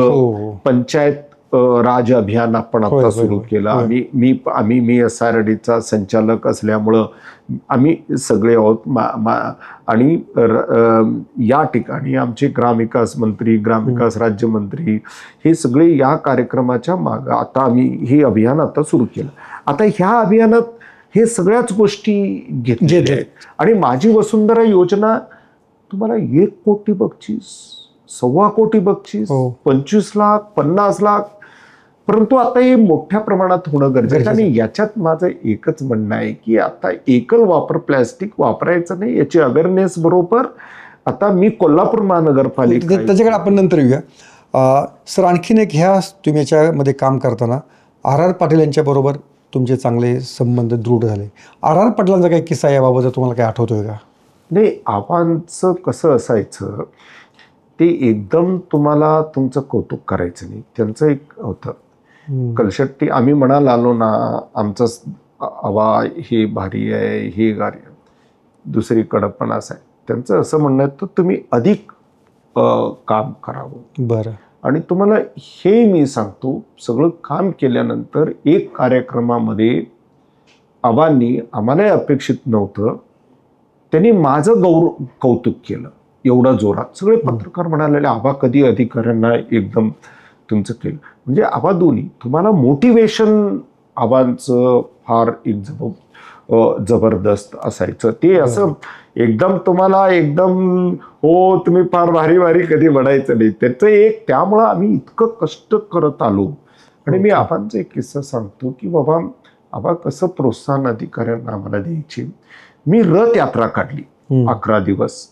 पंचायत राज अभियान आपण आता सुरू केलं. आम्ही SRDचा संचालक असल्यामुळं आम्ही सगळे आहोत. आणि या ठिकाणी आमचे ग्रामविकास मंत्री, ग्रामविकास राज्यमंत्री हे सगळे या कार्यक्रमाच्या मागे आता आम्ही हे अभियान आता सुरू केलं. आता ह्या अभियानात हे सगळ्याच गोष्टी घेतल्या आहेत. आणि माझी वसुंधरा योजना तुम्हाला 1 कोटी बक्षीस, 1.25 कोटी बक्षीस, 25 लाख, 50 लाख, परंतु आता हे मोठ्या प्रमाणात होणं गरजेचं. आणि याच्यात माझं एकच म्हणणं आहे की आता एकल वापर प्लॅस्टिक वापरायचं नाही, याची अवेअरनेस बरोबर. आता मी कोल्हापूर महानगरपालिका, त्याच्याकडे आपण नंतर येऊया. सर, आणखीन एक, ह्या तुम्ही याच्यामध्ये काम करताना RR पाटील यांच्या बरोबर तुमचे चांगले संबंध दृढ झाले. RR पाटलांचा काही किस्सा याबाबत तुम्हाला काही आठवतोय का? नाही, आव्हानचं कसं असायचं ते एकदम तुम्हाला तुमचं कौतुक करायचं नाही. त्यांचं एक होतं, कलशेट्टी, आम्ही म्हणायला आलो ना आमचं आवा हे भारी आहे, हे गारी आहे, दुसरीकडं पण असं आहे. त्यांचं असं म्हणणं आहे तर तुम्ही अधिक काम करावं. बरं. आणि तुम्हाला हे मी सांगतो, सगळं काम केल्यानंतर एक कार्यक्रमामध्ये आबांनी, आम्हालाही अपेक्षित नव्हतं, त्यांनी माझं कौतुक केलं एवढं जोरात. सगळे पत्रकार म्हणाले आबा कधी अधिकाऱ्यांना एकदम तुमचं केलं. म्हणजे आबा दोन्ही तुम्हाला मोटिवेशन, आबांचं फार एक जबरदस्त असायचं. ते असं एकदम तुम्हाला एकदम हो तुम्ही फार भारी भारी कधी म्हणायचं नाही. त्याचं एक, त्यामुळं आम्ही इतकं कष्ट करत आलो. आणि मी आबांचा एक किस्सा सांगतो की बाबा आबा कसं प्रोत्साहन अधिकाऱ्यांना आम्हाला द्यायची. मी रथ यात्रा काढली 11 दिवस,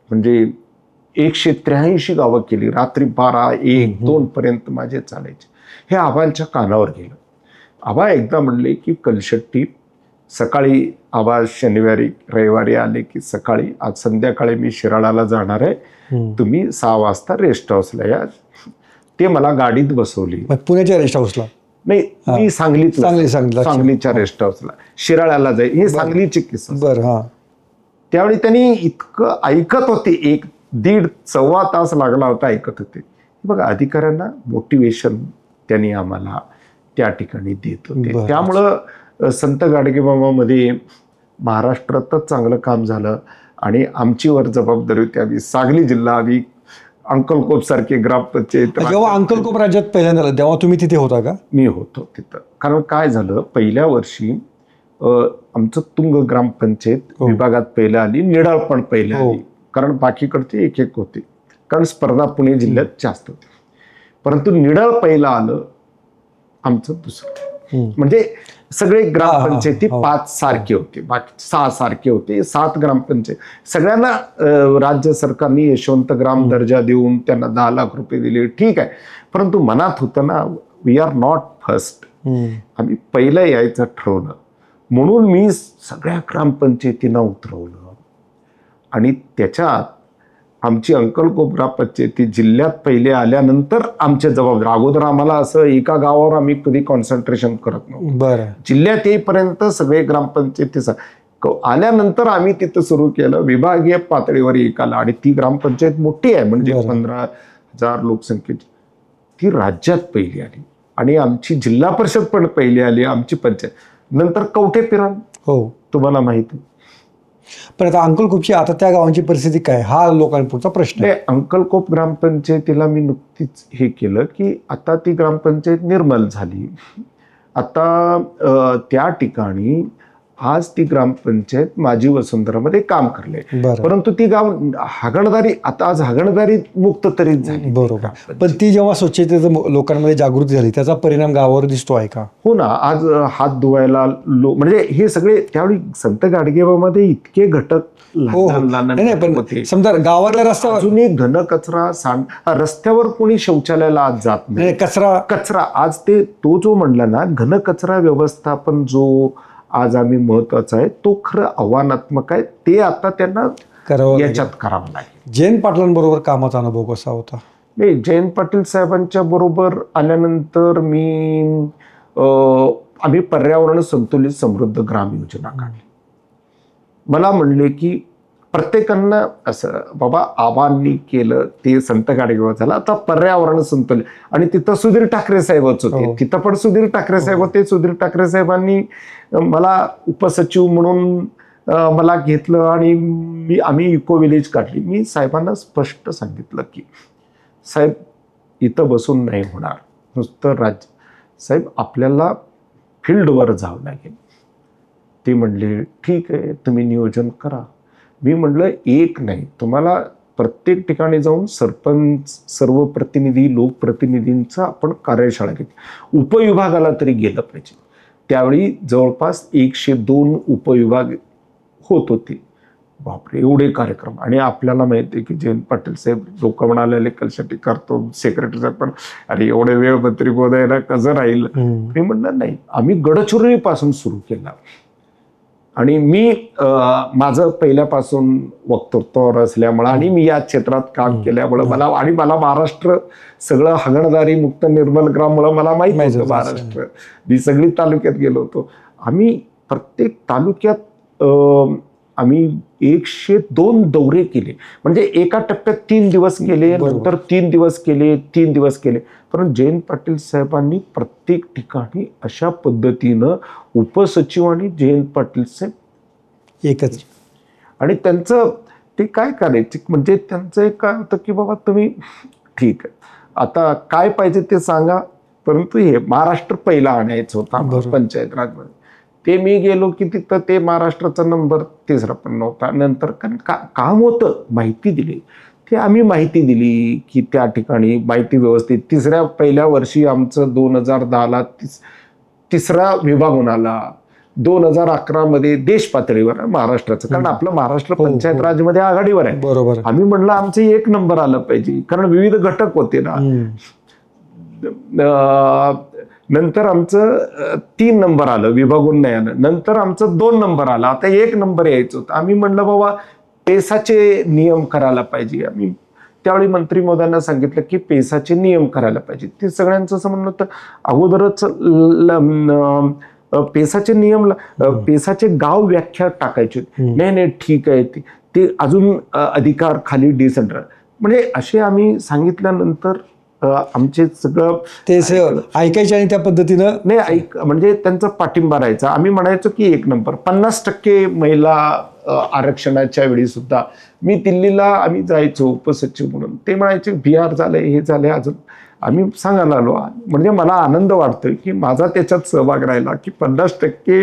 म्हणजे 183 गावं केली. रात्री 12, 1, 2 पर्यंत माझे चालायचे. हे आबांच्या कानावर गेलं. आबा एकदा म्हणले की कलशेट्टी, सकाळी आबा शनिवारी रविवारी आले की सकाळी, आज संध्याकाळी मी शिराळाला जाणार आहे, तुम्ही 6 वाजता रेस्ट हाऊसला या. ते मला गाडीत बसवली. पुण्याच्या रेस्ट हाऊसला? नाही मी सांगलीच्या रेस्ट हाऊसला शिराळ्याला जाईल हे सांगलीचे किस्सा. बरं. हा. त्यावेळी त्यांनी इतकं ऐकत होते, 1-1.5-1.25 तास लागला होता ऐकत होते. बघा अधिकाऱ्यांना मोटिवेशन त्यांनी आम्हाला त्या ठिकाणी देत होते. त्यामुळं संत गाडगेबाबामध्ये महाराष्ट्रातच चांगलं काम झालं आणि आमचीवर जबाबदारी होती. आम्ही सांगली जिल्हा, आम्ही अंकलकोप सारखे ग्रामपंचायत. जेव्हा अंकलकोप राज्यात पहिल्यांदा आलं तेव्हा तुम्ही तिथे होता का? मी होतो तिथं. कारण काय झालं, पहिल्या वर्षी आमचं तुंग ग्रामपंचायत विभागात पहिलं आली, निडाळ पण पहिलं आली, कारण बाकीकडचे एक होते, कारण स्पर्धा पुणे जिल्ह्यात जास्त होती. परंतु निडाळ पहिलं आलं आमचं दुसरं. म्हणजे सगळे ग्रामपंचायती 5 सारखे होते, बाकी 6 सारखे होते. 7 ग्रामपंचायत सगळ्यांना राज्य सरकारने यशवंत ग्राम दर्जा देऊन त्यांना 10 लाख रुपये दिले, ठीक आहे. परंतु मनात होतं ना, वी आर नॉट फर्स्ट, आम्ही पहिलं यायचं ठरवलं. म्हणून मी सगळ्या ग्रामपंचायतींना उतरवलं आणि त्याच्यात आमची अंकलकोप ग्रामपंचायती जिल्ह्यात पहिले आल्यानंतर आमच्या जबाबदारी. अगोदर आम्हाला असं एका गावावर आम्ही कधी कॉन्सन्ट्रेशन करत नव्हतो. बरं. जिल्ह्यात येईपर्यंत सगळे ग्रामपंचायती आल्यानंतर आम्ही तिथं सुरू केलं विभागीय पातळीवर एकाला. आणि ती ग्रामपंचायत मोठी आहे, म्हणजे 15,000 लोकसंख्येची. ती राज्यात पहिली आली आणि आमची जिल्हा परिषद पण पहिली आली, आमची पंचायत. नंतर कवठे पिरान तुम्हाला माहिती. पण आता अंकलकोपची आता त्या गावांची परिस्थिती काय, हा लोकांपुढचा प्रश्न आहे. अंकलकोप ग्रामपंचायतीला मी नुकतीच हे केलं की आता ती ग्रामपंचायत निर्मल झाली. आता त्या ठिकाणी आज ती ग्रामपंचायत माझी वसुंधरामध्ये काम करले. परंतु ती गाव हागणदारी, आता आज हागणदारी मुक्त तरी झाली. बरोबर. पण ती जेव्हा स्वच्छतेचं लोकांमध्ये जागृती झाली त्याचा परिणाम गावावर दिसतो आहे का? हो ना. आज हात धुवायला म्हणजे हे सगळे त्यावेळी संत गाडगेबाबामध्ये इतके घटक पण समजा गावातल्या रस्त्यावर अजूनही घन कचरा रस्त्यावर कोणी शौचालयाला आज जात नाही. कचरा आज तो जो म्हणला ना, घन कचरा व्यवस्थापन जो आज आम्ही महत्वाचा आहे, तो खरं आव्हानात्मक आहे. ते आता त्यांना याच्यात करावं लागेल. जयंत पाटलांबरोबर कामाचा अनुभव कसा होता? नाही, जयंत पाटील साहेबांच्या बरोबर आल्यानंतर आम्ही पर्यावरण संतुलित समृद्ध ग्राम योजना काढली. मला म्हणले की प्रत्येकांना असं बाबा आबांनी केलं ते संत गाडगेबाबा झालं, आता पर्यावरण संतुलित. आणि तिथं सुधीर ठाकरे साहेबच होते, तिथं पण सुधीर ठाकरे साहेब होते. सुधीर ठाकरे साहेबांनी मला उपसचिव म्हणून मला घेतलं आणि आम्ही इको विलेज काढली. मी साहेबांना स्पष्ट सांगितलं की साहेब इथं बसून नाही होणार, नुसतं राज्य साहेब आपल्याला फील्डवर जावं लागेल. ते म्हणले ठीक आहे, तुम्ही नियोजन करा. मी म्हटलं एक नाही, तुम्हाला प्रत्येक ठिकाणी जाऊन सरपंच, सर्व प्रतिनिधी, लोकप्रतिनिधींचा आपण कार्यशाळा घेतली. उपविभागाला तरी गेलं पाहिजे. त्यावेळी जवळपास 102 उपविभाग होत होते. बापरे, एवढे कार्यक्रम. आणि आपल्याला माहिती आहे की जयंत पाटील साहेब लोक म्हणाले कशासाठी करतो, सेक्रेटरी साहेब पण अरे एवढे वेळ मंत्री बोलायला कसं राहील. मी म्हणलं नाही, आम्ही गडचिरोलीपासून सुरू केला. आणि मी माझं पहिल्यापासून वक्तृत्वावर असल्यामुळं आणि मी या क्षेत्रात काम केल्यामुळं मला महाराष्ट्र सगळं हागणदारी मुक्त निर्मल ग्राममुळं मला माहिती होतं महाराष्ट्र. मी सगळी तालुक्यात गेलो होतो. आम्ही प्रत्येक तालुक्यात आम्ही 102 दौरे केले. म्हणजे एका टप्प्यात 3 दिवस केले, नंतर 3 दिवस केले, 3 दिवस केले. पण जयंत पाटील साहेबांनी प्रत्येक ठिकाणी अशा पद्धतीनं उपसचिव आणि जयंत पाटील साहेब एकच. आणि त्यांचं ते काय करायचे म्हणजे त्यांचं एक काय होतं की बाबा तुम्ही ठीक आहे, आता काय पाहिजे ते सांगा, परंतु हे महाराष्ट्र पहिला आणायचं होता पंचायत राजमध्ये. ते मी गेलो की तिथं ते महाराष्ट्राचा नंबर 3रा पण नव्हता. नंतर कारण काम होतं, माहिती दिली. ते आम्ही माहिती दिली की त्या ठिकाणी माहिती व्यवस्थित. पहिल्या वर्षी आमचं 2010ला 3रा विभाग होऊन आला. 2011 मध्ये देश पातळीवर महाराष्ट्राचं, कारण आपलं महाराष्ट्र पंचायत राजमध्ये आघाडीवर आहे. बरोबर. आम्ही म्हणलं आमचं 1 नंबर आलं पाहिजे, कारण विविध घटक होते ना. नंतर आमचं 3 नंबर आलं, विभागून नाही आलं. नंतर आमचं 2 नंबर आला, आता 1 नंबर यायचं होतं. आम्ही म्हणलं बाबा पेसाचे नियम करायला पाहिजे. आम्ही त्यावेळी मंत्री महोदयांना सांगितलं की पेसाचे नियम करायला पाहिजे. ते सगळ्यांचं असं म्हणणं होतं अगोदरच पेसाचे नियम पेसाचे गाव व्याख्या टाकायची. नाही ठीक आहे ते अजून अधिकार खाली डिसेंट्रल म्हणजे असे आम्ही सांगितल्यानंतर आमचे सगळं ते ऐकायचे आणि त्या पद्धतीनं नाही म्हणजे त्यांचा पाठिंबा राहायचा. आम्ही म्हणायचो की 1 नंबर 50% महिला आरक्षणाच्या वेळी सुद्धा मी दिल्लीला आम्ही जायचो उपसचिव म्हणून. ते म्हणायचे बिहार झाले हे झाले अजून आम्ही सांगायला आलो. म्हणजे मला आनंद वाटतोय की माझा त्याच्यात सहभाग राहिला की 50%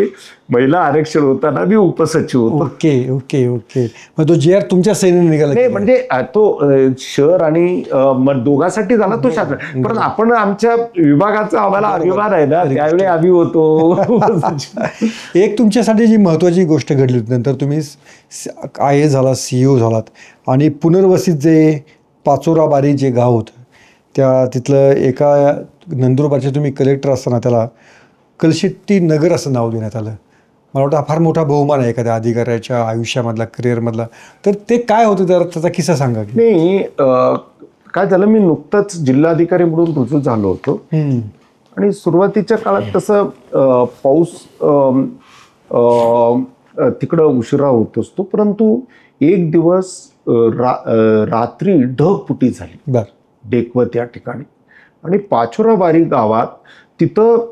महिला आरक्षण होताना मी उपसचिव होतो. Okay okay okay. मग तो GR तुमच्या सैन्याने निघाला नाही म्हणजे तो शहर आणि दोघांसाठी झाला तो शासन. पण आपण आमच्या विभागाचा आम्हाला अभिमान आहे ना त्यावेळी आम्ही होतो. एक तुमच्यासाठी जी महत्त्वाची गोष्ट घडली होती नंतर तुम्ही IAS झाला CEO झालात आणि पुनर्वसित जे पाचोराबारी जे गाव होतं तिथलं एका नंदुरबारचे तुम्ही कलेक्टर असताना त्याला कलशेट्टी नगर असं नाव देण्यात आलं. मला वाटतं हा फार मोठा बहुमान आहे एखाद्या अधिकाऱ्याच्या आयुष्यामधला करिअरमधला. तर ते काय होतं जरा त्याचा किस्सा सांगा की. नाही काय झालं मी नुकतंच जिल्हाधिकारी म्हणून रुजू झालो होतो आणि सुरुवातीच्या काळात तसं पाऊस तिकडं उशिरा होत असतो. परंतु एक दिवस रात्री ढगफुटी झाली डेकवत या ठिकाणी आणि पाचोराबारी गावात तिथं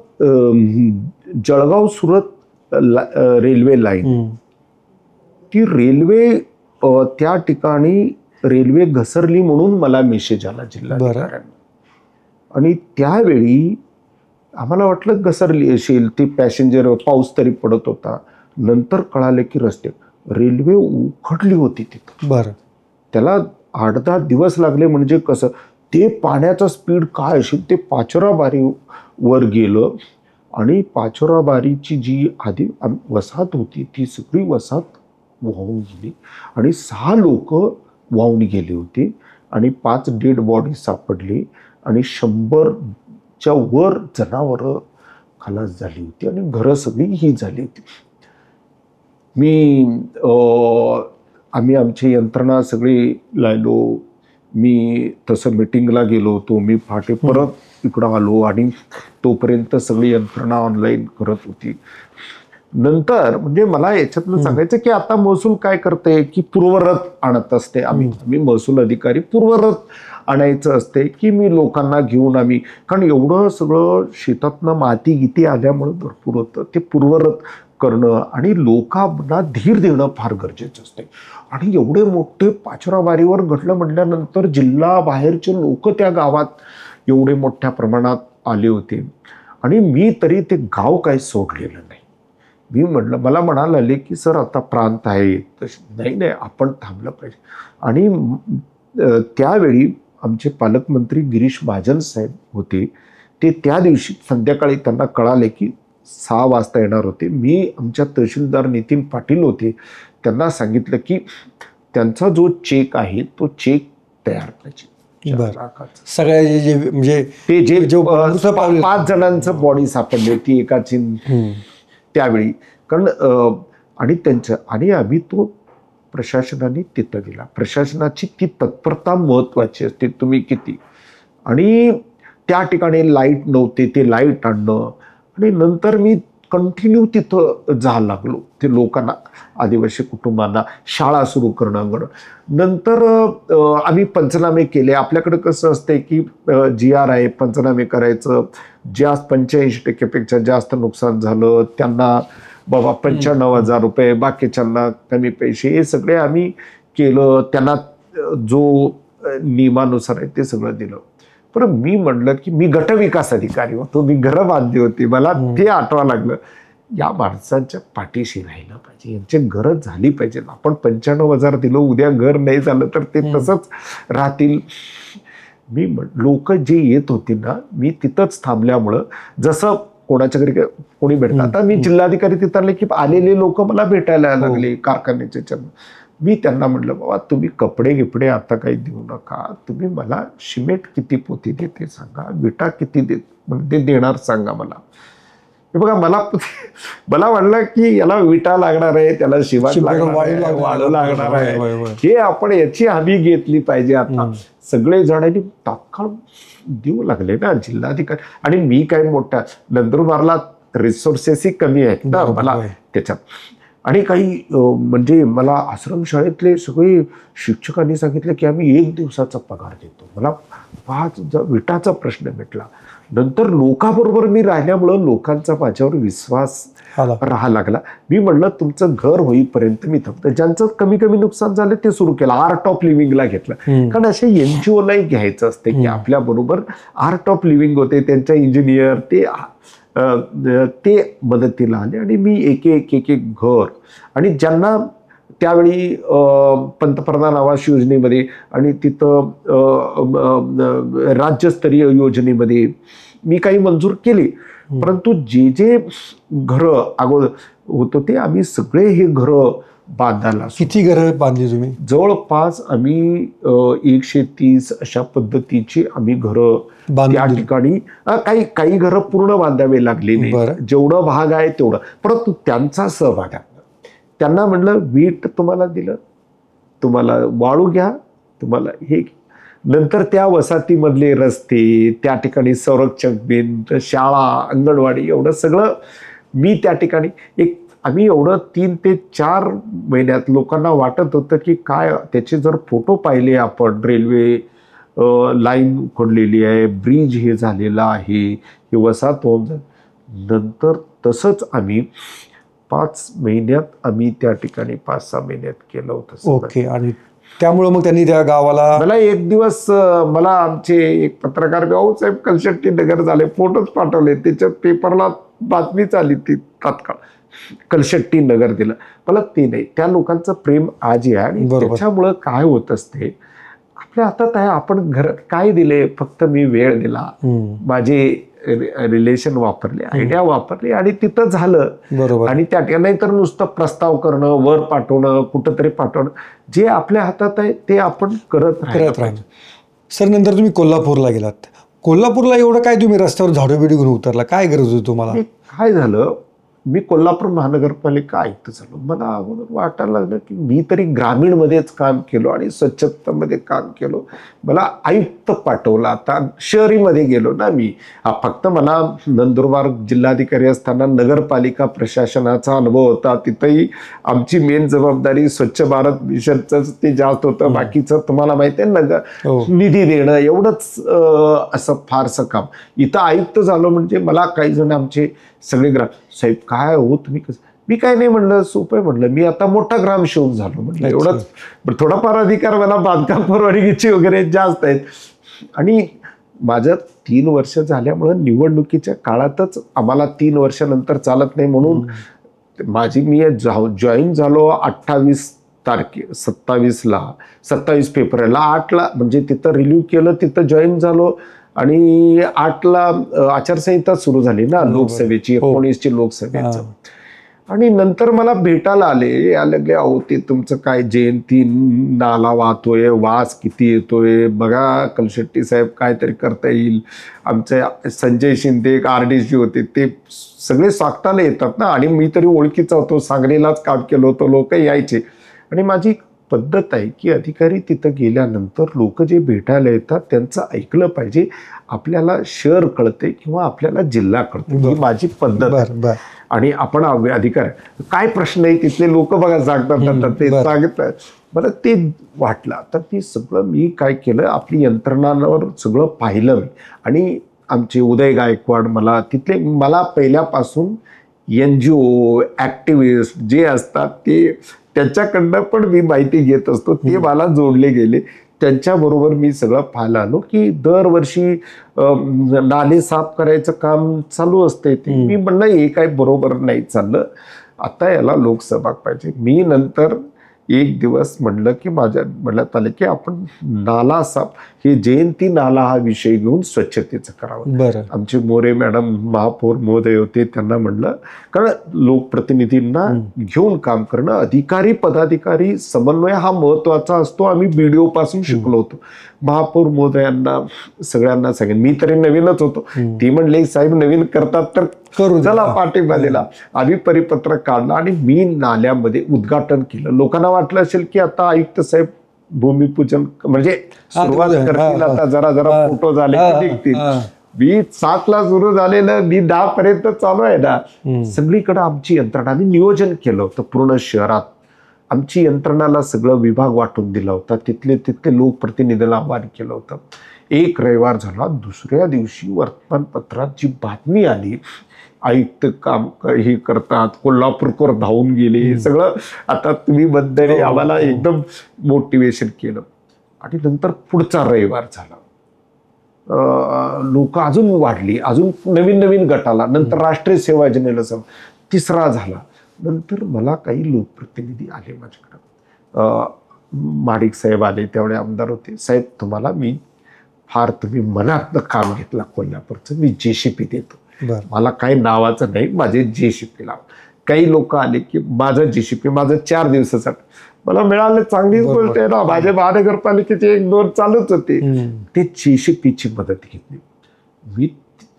जळगाव सुरत रेल्वे लाईन ती रेल्वे त्या ठिकाणी रेल्वे घसरली म्हणून मला मेसेज आला जिल्हाधिकाऱ्यांना आणि त्यावेळी आम्हाला वाटलं घसरली असेल ती पॅसेंजर पाऊस तरी पडत होता. नंतर कळाले की रस्ते रेल्वे उखडली होती तिथं. बरं त्याला 8-10 दिवस लागले. म्हणजे कसं ते पाण्याचा स्पीड काय असेल ते पाचोराबारीवर गेलं आणि पाचोराबारीची जी आधी वसाहत होती ती सगळी वसाहत वाहून गेली आणि 6 लोक वाहून गेली होती आणि 5 डेड बॉडी सापडली आणि 100च्या वर जनावरं खलास झाली होती आणि घरं सगळी ही झाली होती. आम्ही आमची यंत्रणा सगळी लायलो. मी तसं मिटिंगला गेलो होतो. मी पहाटे परत इकडं आलो आणि तोपर्यंत सगळी यंत्रणा ऑनलाईन करत होती. नंतर म्हणजे मला याच्यातनं सांगायचं की आता महसूल काय करते की पूर्वरत आणत असते. आम्ही महसूल अधिकारी पूर्वरत आणायचं असते की मी लोकांना घेऊन आम्ही कारण एवढं सगळं शेतातनं माती गीती आल्यामुळं भरपूर होतं ते पूर्वरत करणं आणि लोकांना धीर देणं फार गरजेचं असते. आणि एवढे मोठे पाचोराबारीवर घडलं म्हटल्यानंतर जिल्हा बाहेरचे लोक त्या गावात एवढे मोठ्या प्रमाणात आले होते आणि मी तरी ते गाव काही सोडलेलं नाही. मी म्हटलं मला म्हणायला आले की सर आता प्रांत आहे नाही आपण थांबलं पाहिजे. आणि त्यावेळी आमचे पालकमंत्री गिरीश महाजन साहेब होते. ते त्या दिवशी संध्याकाळी त्यांना कळाले की 6 वाजता येणार होते. मी आमच्या तहसीलदार नितीन पाटील होते. त्यांना सांगितलं की त्यांचा जो चेक आहे तो चेक तयार पाहिजे. सगळ्या जे म्हणजे ते जे 5 जणांचं बॉडी सापडली होती एकाची त्यावेळी कारण आणि त्यांचं आणि आम्ही तो प्रशासनाने तिथं गेला. प्रशासनाची ती तत्परता महत्वाची असते. तुम्ही किती आणि त्या ठिकाणी लाईट नव्हते ते लाईट आणणं आणि नंतर मी कंटिन्यू तिथं जायला लागलो. ते लोकांना आदिवासी कुटुंबांना शाळा सुरू करणं. नंतर आम्ही पंचनामे केले. आपल्याकडे कसं असते की GR आहे पंचनामे करायचं. जास्त 85% जास्त नुकसान झालं त्यांना बाबा 95,000 रुपये बाकीच्यांना कमी पैसे हे सगळे आम्ही केलं. त्यांना जो नियमानुसार आहे ते सगळं दिलं. पण मी म्हणलं की मी गटविकास अधिकारी होतो. मी घरं बांधली होती. मला ते आठवा लागलं या माणसांच्या पाठीशी राहिलं पाहिजे. यांची घरं झाली पाहिजे. आपण 95,000 दिलं उद्या घर नाही झालं तर ते तसंच राहतील. मी लोक जे येत होती ना मी तिथंच थांबल्यामुळं जसं कोणाच्या घरी कोणी भेटतं. आता मी जिल्हाधिकारी तिथं आले की आलेले लोक मला भेटायला लागले कारखान्याच्या. मी त्यांना म्हटलं बाबा तुम्ही कपडे गिपडे आता काही देऊ नका. तुम्ही मला सिमेंट किती पोती देते सांगा. विटा किती ते देणार सांगा मला. हे बघा मला वाटलं की याला विटा लागणार आहे, त्याला शिवाज वाळू लागणार आहे, हे आपण याची हमी घेतली पाहिजे. आता सगळे जणांनी तात्काळ देऊ लागले ना जिल्हाधिकारी. आणि मी काय मोठा नंदुरबारला रिसोर्सेसही कमी आहेत ना मला त्याच्यात. आणि काही म्हणजे मला आश्रमशाळेतले सगळे शिक्षकांनी सांगितलं की आम्ही 1 दिवसाचा पगार देतो. मला 5 विटाचा प्रश्न मिटला. नंतर लोकांबरोबर मी राहिल्यामुळं लोकांचा माझ्यावर विश्वास राहा लागला. मी म्हणलं तुमचं घर होईपर्यंत मी थांबतो. ज्यांचं कमी कमी नुकसान झालं ते सुरू केलं, आर्ट ऑफ लिव्हिंगला घेतलं. कारण असे NGOलाही घ्यायचं असते की आपल्या बरोबर आर्ट ऑफ लिव्हिंग होते, त्यांच्या इंजिनियर ते मदतीला आले. आणि मी एक एक घर, आणि ज्यांना त्यावेळी पंतप्रधान आवास योजनेमध्ये आणि तिथं राज्यस्तरीय योजनेमध्ये मी काही मंजूर केले. परंतु जे घरं अगोदर होतं ते आम्ही सगळे हे घरं बांधायला. किती घरं बांधली तुम्ही? जवळपास आम्ही 130 अशा पद्धतीची आम्ही घरं त्या ठिकाणी. काही घरं पूर्ण बांधावे लागले नाही, जेवढं भाग आहे तेवढं. परंतु त्यांचा सहभाग आहे. त्यांना म्हणलं वीट तुम्हाला दिलं, तुम्हाला वाळू घ्या, तुम्हाला हे. नंतर त्या वसाहतीमधले रस्ते, त्या ठिकाणी संरक्षक भिंत, शाळा, अंगणवाडी, एवढं सगळं मी त्या ठिकाणी आम्ही एवढं 3 ते 4 महिन्यात लोकांना वाटत होतं की काय. त्याचे जर फोटो पाहिले आपण, रेल्वे लाईन खोदलेली आहे, ब्रिज हे झालेलं आहे, हे वसाहत होऊन जाईल. नंतर तसंच आम्ही 5 महिन्यात आम्ही त्या ठिकाणी 5-6 महिन्यात केलं होतं. ओके. आणि त्यामुळं मग त्यांनी त्या गावाला मला एक दिवस मला आमचे एक पत्रकार भाऊसाहेब कलशेट्टी नगर झाले, फोटोच पाठवले, त्याच्या पेपरला बातमीच आली ती तात्काळ, कलशेट्टी नगर दिलं. मला ते नाही, त्या लोकांचं प्रेम आजही आहे. आणि त्याच्यामुळं काय होत असते आपल्या हातात आहे. आपण घरात काय दिले, फक्त मी वेळ दिला, माझे रिलेशन वापरले, आयडिया वापरली आणि तिथं झालं. बरोबर. आणि त्या ठिकाणी तर नुसतं प्रस्ताव करणं, वर पाठवणं, कुठंतरी पाठवणं, जे आपल्या हातात आहे ते आपण करत राहिलं. सर, नंतर तुम्ही कोल्हापूरला गेलात. कोल्हापूरला एवढं काय तुम्ही रस्त्यावर झाडू बिडू घेऊन उतरला, काय गरज होती तुम्हाला? काय झालं, मी कोल्हापूर महानगरपालिका आयुक्त झालो. मला अगोदर वाटायला लागलं की मी तरी ग्रामीणमध्येच काम केलो आणि स्वच्छतेमध्ये काम केलो, मला आयुक्त पाठवलं. आता शहरीमध्ये गेलो ना मी. फक्त मला नंदुरबार जिल्हाधिकारी असताना नगरपालिका प्रशासनाचा अनुभव होता. तिथंही आमची मेन जबाबदारी स्वच्छ भारत मिशनच ते जास्त होतं. बाकीचं तुम्हाला माहिती आहे, निधी देणं एवढंच असं फारसं काम. इथं आयुक्त झालो म्हणजे मला काही जण आमचे सगळे साहेब काय हो तुम्ही कसं. मी काय नाही म्हणलं, सोपं म्हणलं, मी आता मोठा ग्रामसेवक झालो म्हटलं, एवढंच. थोडाफार अधिकार मला बांधकाम परवानगीचे वगैरे जास्त आहेत. आणि माझं 3 वर्ष झाल्यामुळं निवडणुकीच्या काळातच आम्हाला 3 वर्षानंतर चालत नाही म्हणून मी जॉईन झालो 28 तारखे 27 फेब्रुवारीला 8ला म्हणजे तिथं रिलीव्ह केलं, तिथं जॉईन झालो. आणि 8ला आचारसंहिता सुरू झाली ना लोकसभेची, 19ची लोकसभेचं. आणि नंतर मला भेटायला आले, अहो ते तुमचं काय जयंती नाला वाहतोय, वास किती येतोय बघा कलशेट्टी साहेब, काहीतरी करता येईल. आमचे संजय शिंदे RDC होते, ते सगळे स्वागताला येतात ना. आणि मी तरी ओळखीचा होतो, सांगलीलाच काम केलं होतं, लोक यायचे. आणि माझी पद्धत आहे की अधिकारी तिथं गेल्यानंतर लोक जे भेटायला येतात त्यांचं ऐकलं पाहिजे. आपल्याला शहर कळते किंवा आपल्याला जिल्हा कळते, ही माझी पद्धत. आणि आपण अधिकारी काय प्रश्न आहे तिथले लोक बघा सांगतात, ते सांगितलं मला ते वाटलं. तर ते सगळं मी काय केलं, आपली यंत्रणांवर सगळं पाहिलं मी. आणि आमचे उदय गायकवाड मला पहिल्यापासून NGO ॲक्टिव्हिस्ट जे असतात त्यांच्याकडनं पण मी माहिती घेत असतो. ते मला जोडले गेले, त्यांच्याबरोबर मी सगळं पाहायला आलो की दरवर्षी नाले साफ करायचं काम चालू असते. ते मी म्हणलं हे काय बरोबर नाही चाललं, आता याला लोकसहभाग पाहिजे. मी नंतर एक दिवस म्हणलं की म्हणण्यात आलं की आपण नाला साफ, हे जयंती नाला हा विषय घेऊन स्वच्छतेचं करावं. आमचे मोरे मॅडम महापौर महोदय होते, त्यांना म्हणलं, कारण लोकप्रतिनिधींना घेऊन काम करणं, अधिकारी पदाधिकारी समन्वय हा महत्वाचा असतो. आम्ही BDO पासून शिकलो होतो. महापौर महोदयांना सगळ्यांना सांगेन, मी तरी नवीनच होतो, ती म्हणले साहेब नवीन करतात तर करू द्या. चला पाठिंबा दिला. आम्ही परिपत्रक काढलं आणि मी नाल्यामध्ये उद्घाटन केलं. लोकांना वाटलं असेल की आता आयुक्त साहेब भूमिपूजन म्हणजे सुरुवात करतील, आता जरा जरा फोटो झाले की निघतील. मी 7ला सुरू झालेलं, मी 10 पर्यंत चालू आहे ना. सगळीकडे आमची यंत्रणा, आम्ही नियोजन केलं होतं पूर्ण शहरात. आमची यंत्रणाला सगळं विभाग वाटून दिला होता, तिथले लोकप्रतिनिधीला आव्हान केलं होतं. एक रविवार झाला, दुसऱ्या दिवशी वर्तमानपत्रात जी बातमी आली, आयुक्त काम हे करतात, कोल्हापूरकर धावून गेले, सगळं आता तुम्ही बंदरे, आम्हाला एकदम मोटिवेशन केलं. आणि नंतर पुढचा रविवार झाला, लोक अजून वाढली, अजून नवीन नवीन गटाला, नंतर राष्ट्रीय सेवा योजनेला तिसरा झाला. नंतर मला काही लोकप्रतिनिधी आले माझ्याकडं, माडिक साहेब आले, तेवढे आमदार होते. साहेब तुम्हाला मी फार, तुम्ही मनातनं काम घेतला कोल्हापूरचं, मी JCP देतो, मला काही नावाचं नाही, माझे JCP लाव. काही लोक आले की माझं JCP, माझं 4 दिवसासाठी मला मिळालं, चांगलीच गोष्ट आहे ना. माझ्या महानगरपालिकेचे 1-2 चालूच होते, ते JCPची मदत घेतली मी.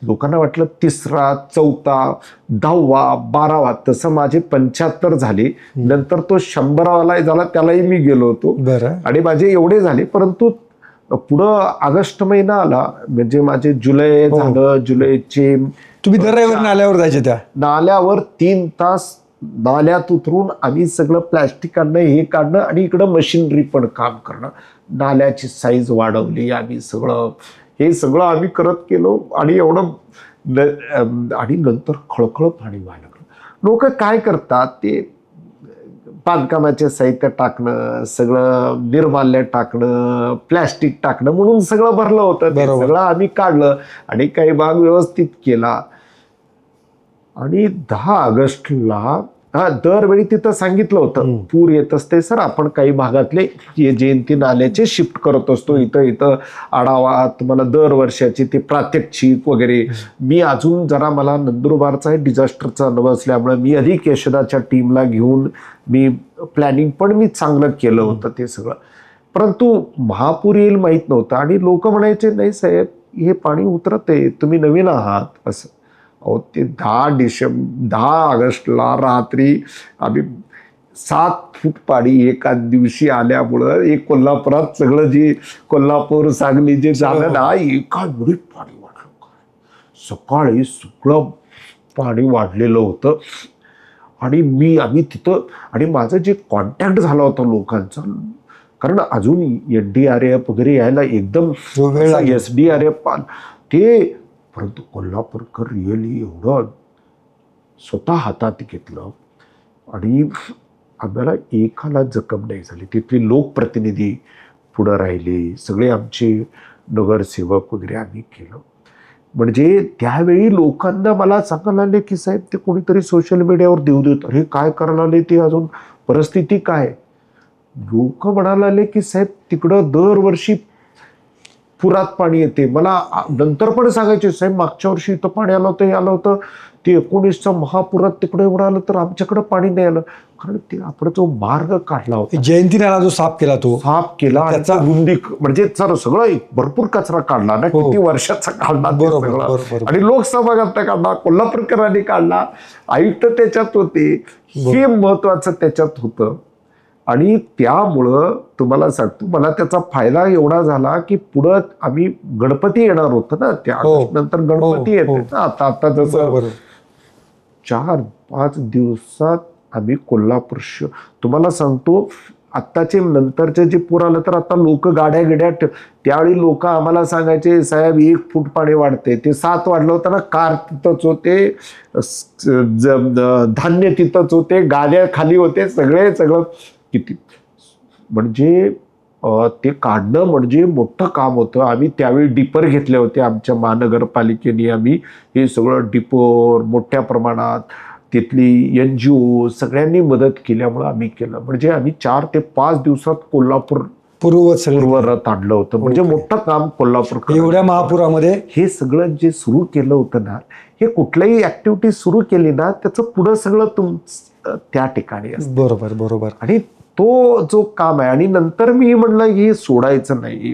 लोकांना वाटलं 3रा, 4था, 10वा, 12वा, तसं माझे 75 झाले. नंतर तो 100वाला झाला, त्यालाही मी गेलो होतो आणि माझे एवढे झाले. परंतु पुढं ऑगस्ट महिना आला, म्हणजे माझे जुलै झालं. जुलैचे तुम्ही दर रविवारी नाल्यावर जायचे, त्या नाल्यावर 3 तास नाल्यात उतरून आम्ही सगळं प्लॅस्टिक काढणं, हे काढणं आणि इकडं मशिनरी पण काम करणं. नाल्याची साईज वाढवली आम्ही, हे सगळं आम्ही करत गेलो. आणि एवढं आणि नंतर खळखळ पाणी व्हायला लागलं. लोक काय करतात, ते बांधकामाचे साहित्य टाकणं, सगळं निर्माल्य टाकणं, प्लॅस्टिक टाकणं म्हणून सगळं भरलं होतं. ते सगळं आम्ही काढलं आणि काही भाग व्यवस्थित केला. आणि 10 ऑगस्टला दरवेळी तिथं सांगितलं होतं, पूर येत असते सर, आपण काही भागातले जयंती नाल्याचे शिफ्ट करत असतो, इथं आढावा तुम्हाला दरवर्षाची ते प्रात्यक्षिक वगैरे. मी अजून जरा, मला नंदुरबारचा डिझास्टरचा अनुभव असल्यामुळे मी अधिक यशदाच्या टीमला घेऊन मी प्लॅनिंग पण मी चांगलं केलं होतं ते सगळं. परंतु महापूर येईल माहीत नव्हतं आणि लोक म्हणायचे नाही साहेब हे पाणी उतरत आहे, तुम्ही नवीन आहात असं. अहो ते 10 ऑगस्टला रात्री आम्ही 7 फूट पाणी एका दिवशी आल्यामुळं एक कोल्हापुरात सगळं जे कोल्हापूर सांगली जे झालं ना, एका वेळी पाणी वाढलं. सकाळी सगळं पाणी वाढलेलं होतं. आणि आम्ही तिथं, आणि माझं जे कॉन्टॅक्ट झाला होता लोकांचा, कारण अजून NDRF वगैरे यायला एकदम SDRF ते, परंतु कोल्हापूरकर रिअली एवढं स्वतः हातात घेतलं आणि आम्हाला एकाला जखम नाही झाली. तिथले लोकप्रतिनिधी पुढं राहिले, सगळे आमचे नगरसेवक वगैरे आम्ही केलं. म्हणजे त्यावेळी लोकांना मला सांगायला लागले की साहेब ते कोणीतरी सोशल मीडियावर देऊ देत, अरे काय करायला आले ते, अजून परिस्थिती काय. लोक म्हणायला लागले की साहेब तिकडं दरवर्षी पुरात पाणी येते. मला नंतर पण सांगायचे साहेब मागच्या वर्षी इथं पाणी आलं होतं, हे आलं होतं, ते 19चा महापुरात तिकडे एवढं आलं तर आमच्याकडे पाणी नाही आलं. कारण ते आपण जो मार्ग काढला होता, जयंती नाला जो साफ केला त्याचा रुंदी, म्हणजे सगळं भरपूर कचरा काढला ना, किती वर्षाचा काढला सगळं. आणि लोकसभा काढला, कोल्हापूरकरांनी काढला, आयुक्त त्याच्यात होते, हे महत्वाचं त्याच्यात होतं. आणि त्यामुळं तुम्हाला सांगतो, मला त्याचा फायदा एवढा झाला की पुढं आम्ही गणपती येणार होतं ना, त्या नंतर गणपती येते ना, आता जसं 4-5 दिवसात आम्ही कोल्हापूर, तुम्हाला सांगतो आत्ताचे नंतरचे जे पूर आलं तर आता लोक गाड्या त्यावेळी लोक आम्हाला सांगायचे साहेब 1 फूट पाणी वाढते, ते 7 वाढलं होतं ना, कार तिथंच होते, धान्य तिथंच होते, गाड्या खाली होते, सगळं किती, म्हणजे ते काढणं म्हणजे मोठं काम होतं. आम्ही त्यावेळी डिपर घेतले होते आमच्या महानगरपालिकेने, आम्ही हे सगळं डिपर मोठ्या प्रमाणात, तिथली NGO सगळ्यांनी मदत केल्यामुळे आम्ही केलं. म्हणजे आम्ही 4 ते 5 दिवसात कोल्हापूर पूर्वरत आणलं होतं. म्हणजे मोठं काम कोल्हापूर एवढ्या महापुरामध्ये. हे सगळं जे सुरू केलं होतं ना, हे कुठल्याही ऍक्टिव्हिटी सुरू केली ना, त्याचं पुढं सगळं त्या ठिकाणी असतं. बरोबर. आणि तो जो काम आहे, आणि नंतर मी म्हणलं हे सोडायचं नाही,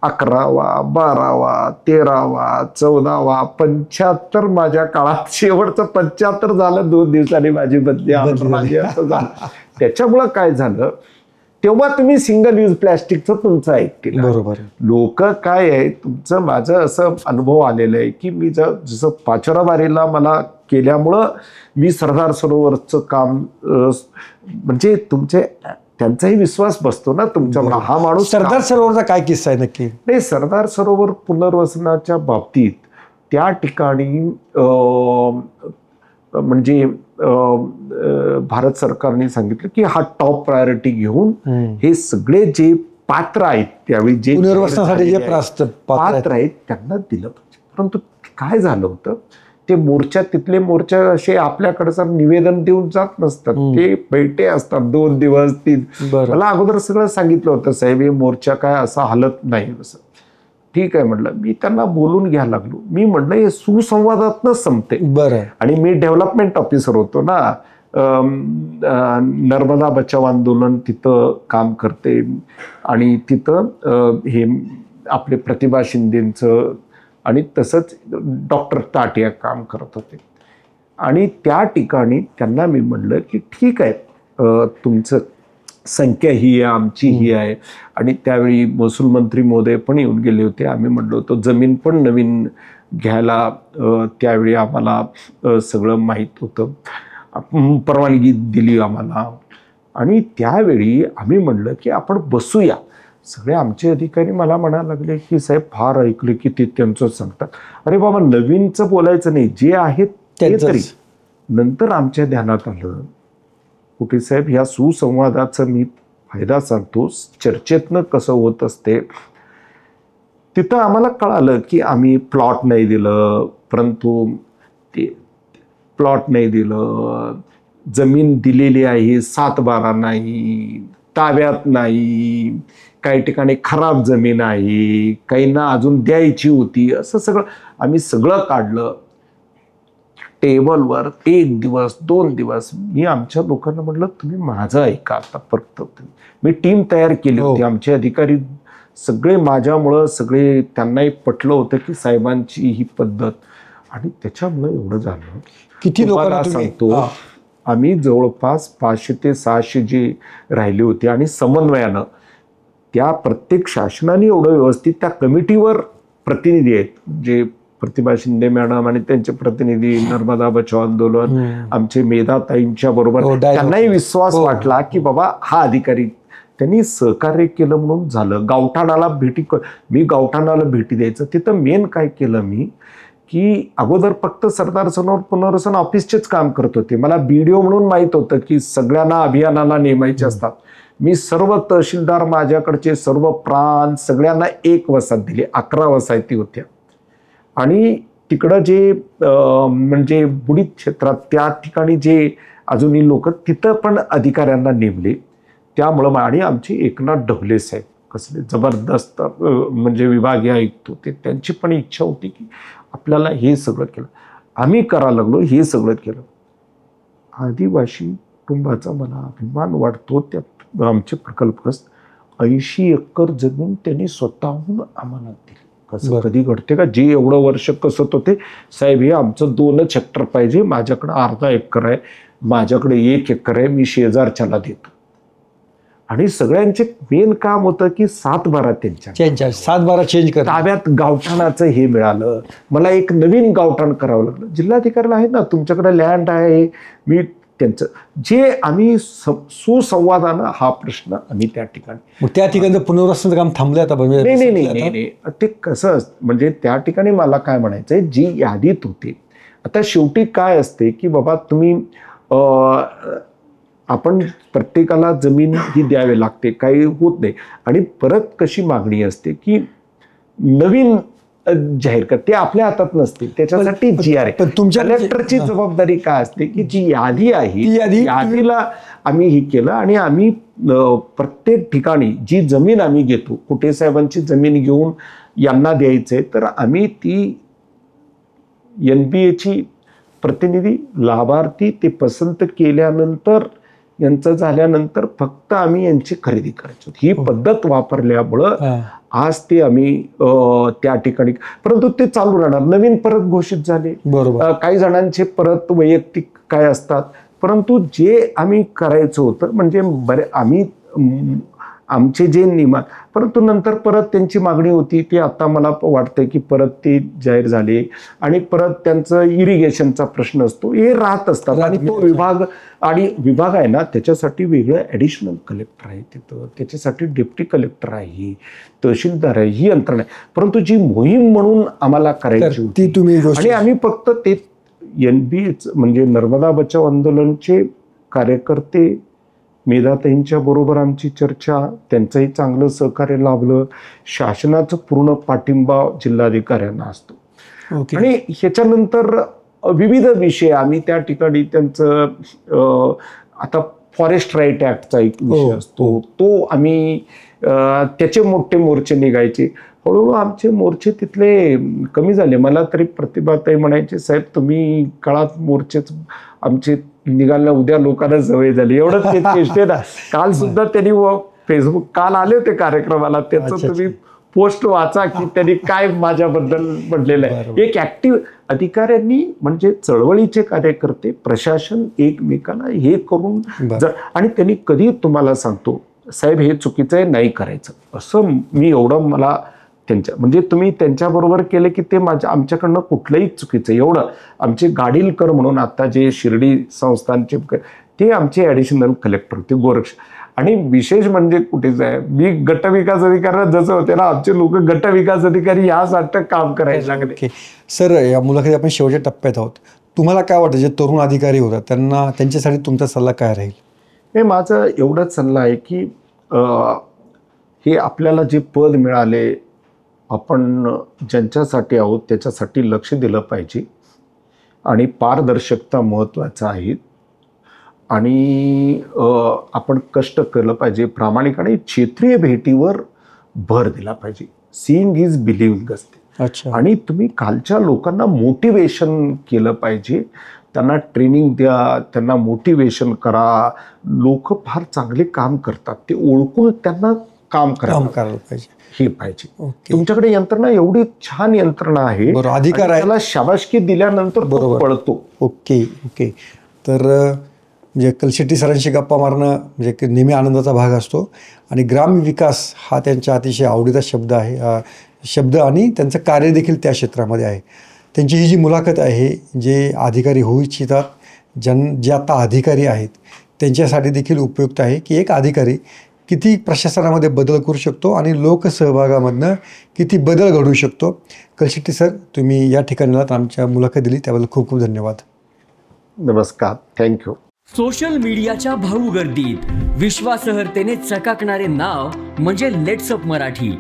11वा 12वा 13वा 14वा 75 माझ्या काळात शेवटचं 75 झालं 2 दिवसांनी माझी बदली असं झालं. त्याच्यामुळं काय झालं, तेव्हा तुम्ही सिंगल यूज प्लॅस्टिकचं तुमचं ऐकतील. बरोबर. लोक काय आहे, तुमचं माझं असं अनुभव आलेलं आहे की मी जसं पाचोराबारीला मला केल्यामुळं मी सरदार सरोवरचं काम म्हणजे त्यांचाही विश्वास बसतो ना तुमच्यावर. हा माणूस सरदार सरोवरचा काय किस्सा आहे नक्की? नाही, सरदार सरोवर पुनर्वसनाच्या बाबतीत त्या ठिकाणी म्हणजे भारत सरकारने सांगितलं की हा टॉप प्रायोरिटी घेऊन हे सगळे जे पात्र आहेत त्यावेळी जे पुनर्वसनासाठी जे पात्र आहेत त्यांना दिलं पाहिजे. परंतु काय झालं होतं, ते मोर्चा तिथले मोर्चा असे आपल्याकडचं निवेदन देऊन जात नसतात, ते बैठे असतात 2 दिवस 3. मला अगोदर सगळं सांगितलं होतं, साहेब हे मोर्चा काय असा हलत नाही असं. ठीक आहे म्हटलं, मी त्यांना बोलून घ्यायला लागलो. मी म्हटलं हे सुसंवादातनच संपते. बरं. आणि मी डेव्हलपमेंट ऑफिसर होतो ना, नर्मदा बचाव आंदोलन तिथं काम करते आणि तिथं हे आपले प्रतिभा शिंदेचं आणि तसंच डॉक्टर टाटिया काम करत होते. आणि त्या ठिकाणी त्यांना मी म्हणलं की ठीक आहे, तुमचं संख्या ही आहे, आमची ही आहे. आणि त्यावेळी महसूल मंत्री महोदय पण येऊन गेले होते. आम्ही म्हणलो होतो जमीन पण नवीन घ्यायला त्यावेळी आम्हाला सगळं माहीत होतं, परवानगी दिली आम्हाला. आणि त्यावेळी आम्ही म्हणलं की आपण बसूया. सगळे आमचे अधिकारी मला म्हणायला लागले की साहेब फार ऐकले की ते त्यांचं सांगतात. अरे बाबा, नवीनचं बोलायचं नाही, जे आहेत ते तरी. नंतर आमच्या ध्यानात आलं, कुठे साहेब ह्या सुसंवादाचं मी फायदा सांगतो, चर्चेतनं कसं होत असते. तिथं आम्हाला कळालं की आम्ही प्लॉट नाही दिलं, परंतु ते प्लॉट नाही दिलं, जमीन दिलेली आहे 7/12 नाही, ताब्यात नाही, काही ठिकाणी खराब जमीन आहे, काहींना अजून द्यायची होती. असं सगळं आम्ही सगळं काढलं टेबलवर. 1 दिवस 2 दिवस मी आमच्या लोकांना म्हटलं तुम्ही माझं ऐका आता फक्त. मी टीम तयार केली होती. आमचे अधिकारी सगळे माझ्यामुळं सगळे त्यांनाही पटलं होतं की साहेबांची ही पद्धत. आणि त्याच्यामुळं एवढं झालं. किती लोकांना सांगतो, आम्ही जवळपास 500 ते 600 जे राहिले होते आणि समन्वयानं त्या प्रत्येक शासनाने एवढं व्यवस्थित त्या कमिटीवर प्रतिनिधी आहेत, जे प्रतिभा शिंदे मॅडम आणि त्यांचे प्रतिनिधी, नर्मदा बचाव आंदोलन, आमचे मेधाताईंच्या बरोबर. त्यांनाही विश्वास वाटला की बाबा हा अधिकारी, त्यांनी सहकार्य केलं म्हणून झालं. गावठाणाला मी गावठाणाला भेटी द्यायचं. तिथं मेन काय केलं मी की अगोदर फक्त सरदार सरोवर पुनर्वसन ऑफिसचेच काम करत होते. मला BDO म्हणून माहीत होतं की सगळ्यांना अभियानाला नेमायचे असतात. मी सर्व तहसीलदार, माझ्याकडचे सर्व प्रांत सगळ्यांना एक वसाहत दिली. 11 वसाहती होत्या. आणि तिकडं जे म्हणजे बुडीत क्षेत्रात त्या ठिकाणी जे अजूनही लोक, तिथं पण अधिकाऱ्यांना नेमले. त्यामुळं आणि आमचे एकनाथ ढवले साहेब कसले जबरदस्त म्हणजे विभागीय आयुक्त होते. त्यांची पण इच्छा होती की आपल्याला हे सगळं केलं. आम्ही करायला लागलो, हे सगळं केलं. आदिवासी कुटुंबाचा मला अभिमान वाटतो. त्या आमचे प्रकल्पग्रस्त 80 एकर जमीन त्यांनी स्वतःहून आम्हाला दिली. कसं कधी घडते का, जे एवढं वर्ष कसत होते साहेब हे आमचं 2 हेक्टर पाहिजे, माझ्याकडे अर्धा एकर आहे, माझ्याकडे 1 एकर आहे, मी शेजारच्याला देतो. आणि सगळ्यांचे मेन काम होतं की 7/12 त्यांच्या 7/12 चेंज कर. ताब्यात गावठाणाचं हे मिळालं. मला एक नवीन गावठाण करावं लागलं. जिल्हाधिकाऱ्याला आहे ना, तुमच्याकडे लँड आहे, मी त्यांचं जे आम्ही सुसंवादानं हा प्रश्न आम्ही त्या ठिकाणी. त्या ठिकाणी पुनर्वसन काम थांबलं आता? नाही, ते कसं म्हणजे त्या ठिकाणी मला काय म्हणायचंय, जी यादीत होती. आता शेवटी काय असते की बाबा तुम्ही आपण प्रत्येकाला जमीन ही द्यावी लागते, काही होत नाही. आणि परत कशी मागणी असते की नवीन जाहीर कर, ते आपल्या हातात नसते. त्याच्यासाठी GR पण तुमच्या कलेक्टरची जबाबदारी काय असते की जी यादी आहे यादीला आम्ही हे केलं. आणि आम्ही प्रत्येक ठिकाणी जी जमीन आम्ही घेतो, कुठे साहेबांची जमीन घेऊन यांना द्यायचंय, तर आम्ही ती NBAची प्रतिनिधी लाभार्थी ते पसंत केल्यानंतर यांचं झाल्यानंतर फक्त आम्ही यांची खरेदी करायचो. ही पद्धत वापरल्यामुळं आज ते आम्ही त्या ठिकाणी, परंतु ते चालू राहणार. नवीन परत घोषित झाले, बरोबर, काही जणांचे परत वैयक्तिक काय असतात, परंतु जे आम्ही करायचं होतं म्हणजे आम्ही आमचे जे नियमात, परंतु नंतर परत त्यांची मागणी होती ती आता मला वाटतंय की परत ते जाहीर झाले आणि परत त्यांचं इरिगेशनचा प्रश्न असतो, हे राहत असतात. आणि तो विभाग आहे ना, त्याच्यासाठी वेगळं ॲडिशनल कलेक्टर आहे तिथं, त्याच्यासाठी डेप्टी कलेक्टर आहे, तहसीलदार आहे, ही यंत्रणा आहे. परंतु जी मोहीम म्हणून आम्हाला करायची होती तुम्ही आणि आम्ही फक्त ते NB म्हणजे नर्मदा बचाव आंदोलनचे कार्यकर्ते, मेधाताईंच्या बरोबर आमची चर्चा, त्यांचंही चांगलं सहकार्य लाभलं. शासनाचं पूर्ण पाठिंबा जिल्हाधिकाऱ्यांना असतो. आणि ह्याच्यानंतर विविध विषय आम्ही त्या ठिकाणी त्यांचं आता फॉरेस्ट राईट ॲक्टचा एक विषय असतो, तो आम्ही त्याचे मोठे मोर्चे निघायचे. हळूहळू आमचे मोर्चे तिथले कमी झाले. मला तरी प्रतिभाताई म्हणायचे, साहेब तुम्ही काळात मोर्चेच आमचे निघाल्या, उद्या लोकांना सवय झाली. एवढंच ते चेष्टे ना. काल सुद्धा त्यांनी फेसबुक, काल आले होते कार्यक्रमाला, त्याचं तुम्ही पोस्ट वाचा की त्यांनी काय माझ्याबद्दल म्हटलेलं आहे. एक ऍक्टिव्ह अधिकाऱ्यांनी म्हणजे चळवळीचे कार्यकर्ते, प्रशासन एकमेकांना हे करून आणि त्यांनी कधी तुम्हाला सांगतो साहेब हे चुकीचं आहे, नाही करायचं असं, मी एवढं मला त्यांच्या म्हणजे तुम्ही त्यांच्याबरोबर केलं की ते आमच्याकडनं कुठलंही चुकीचं, एवढं आमचे गाडीलकर म्हणून आता जे शिर्डी संस्थानचे ते आमचे ॲडिशनल कलेक्टर होते गोरक्ष. आणि विशेष म्हणजे कुठेच आहे, मी गटविकास अधिकारी जसं होते ना, आमचे लोक गटविकास अधिकारी यासाठी काम करायला लागले. सर, या मुलाखती आपण शेवटच्या टप्प्यात आहोत. तुम्हाला काय वाटतं, जे तरुण अधिकारी होतात त्यांच्यासाठी तुमचा सल्ला काय राहील? हे माझं एवढाच सल्ला आहे की हे आपल्याला जे पद मिळाले, आपण ज्यांच्यासाठी आहोत त्याच्यासाठी लक्ष दिलं पाहिजे आणि पारदर्शकता महत्त्वाचं आहे. आणि आपण कष्ट केलं पाहिजे, प्रामाणिकपणे क्षेत्रीय भेटीवर भर दिला पाहिजे. सीइंग इज बिलिव्हिंग असते. आणि तुम्ही खालच्या लोकांना मोटिवेशन केलं पाहिजे, त्यांना ट्रेनिंग द्या, त्यांना मोटिवेशन करा. लोक फार चांगले काम करतात, ते ओळखून त्यांना काम करायला पाहिजे, हे पाहिजे. तुमच्याकडे यंत्रणा, एवढी छान यंत्रणा आहे, अधिकार आहे, त्याला शाबासकी दिल्यानंतर बरोबर पळतो. ओके. तर म्हणजे कलशेट्टी सरांशी गप्पा मारणं म्हणजे नेहमी आनंदाचा भाग असतो. आणि ग्रामविकास हा त्यांच्या अतिशय आवडीचा शब्द आणि त्यांचं कार्य देखील त्या क्षेत्रामध्ये आहे. त्यांची ही जी मुलाखत आहे, जे अधिकारी होऊ इच्छितात, जे आता अधिकारी आहेत त्यांच्यासाठी देखील उपयुक्त आहे की एक अधिकारी किती प्रशासनामध्ये बदल करू शकतो आणि लोकसहभागामधनं किती बदल घडवू शकतो. कलशेट्टी सर, तुम्ही या ठिकाणाला आमच्या मुलाखत दिली त्याबद्दल खूप खूप धन्यवाद. नमस्कार, थँक्यू. सोशल मीडियाच्या भाऊ गर्दीत विश्वासार्हतेने चकाकणारे नाव म्हणजे लेट्सअप मराठी.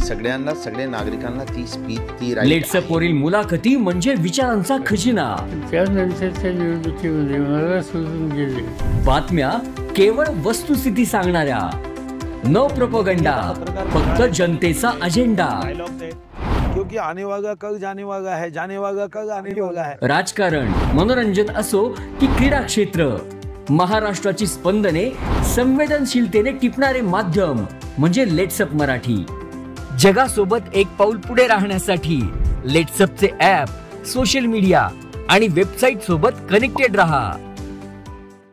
सगळ्यांना, सगळ्या नागरिकांना ती स्पीच, ती लेट्सअप वरील मुलाखती म्हणजे विचारांचा खजिना. त्यानंतरच्या निवडणुकीमध्ये मला सोडून गेले. बातम्या केवळ वस्तुस्थिती सांगणाऱ्या, न प्रोपगंडा, फक्त जनतेचा अजेंडा. क्योंकि आने वाला कल जाने वाला है, जाने वाला कल आने वाला है. राजकारण, मनोरंजन असो की क्रीडा क्षेत्र, महाराष्ट्राची स्पंदने संवेदनशीलतेने टिपणारे माध्यम म्हणजे लेट्सअप मराठी. जगासोबत एक पाऊल पुढे राहण्यासाठी लेट्सअपचे ॲप, सोशल मीडिया आणि वेबसाईट सोबत कनेक्टेड रहा.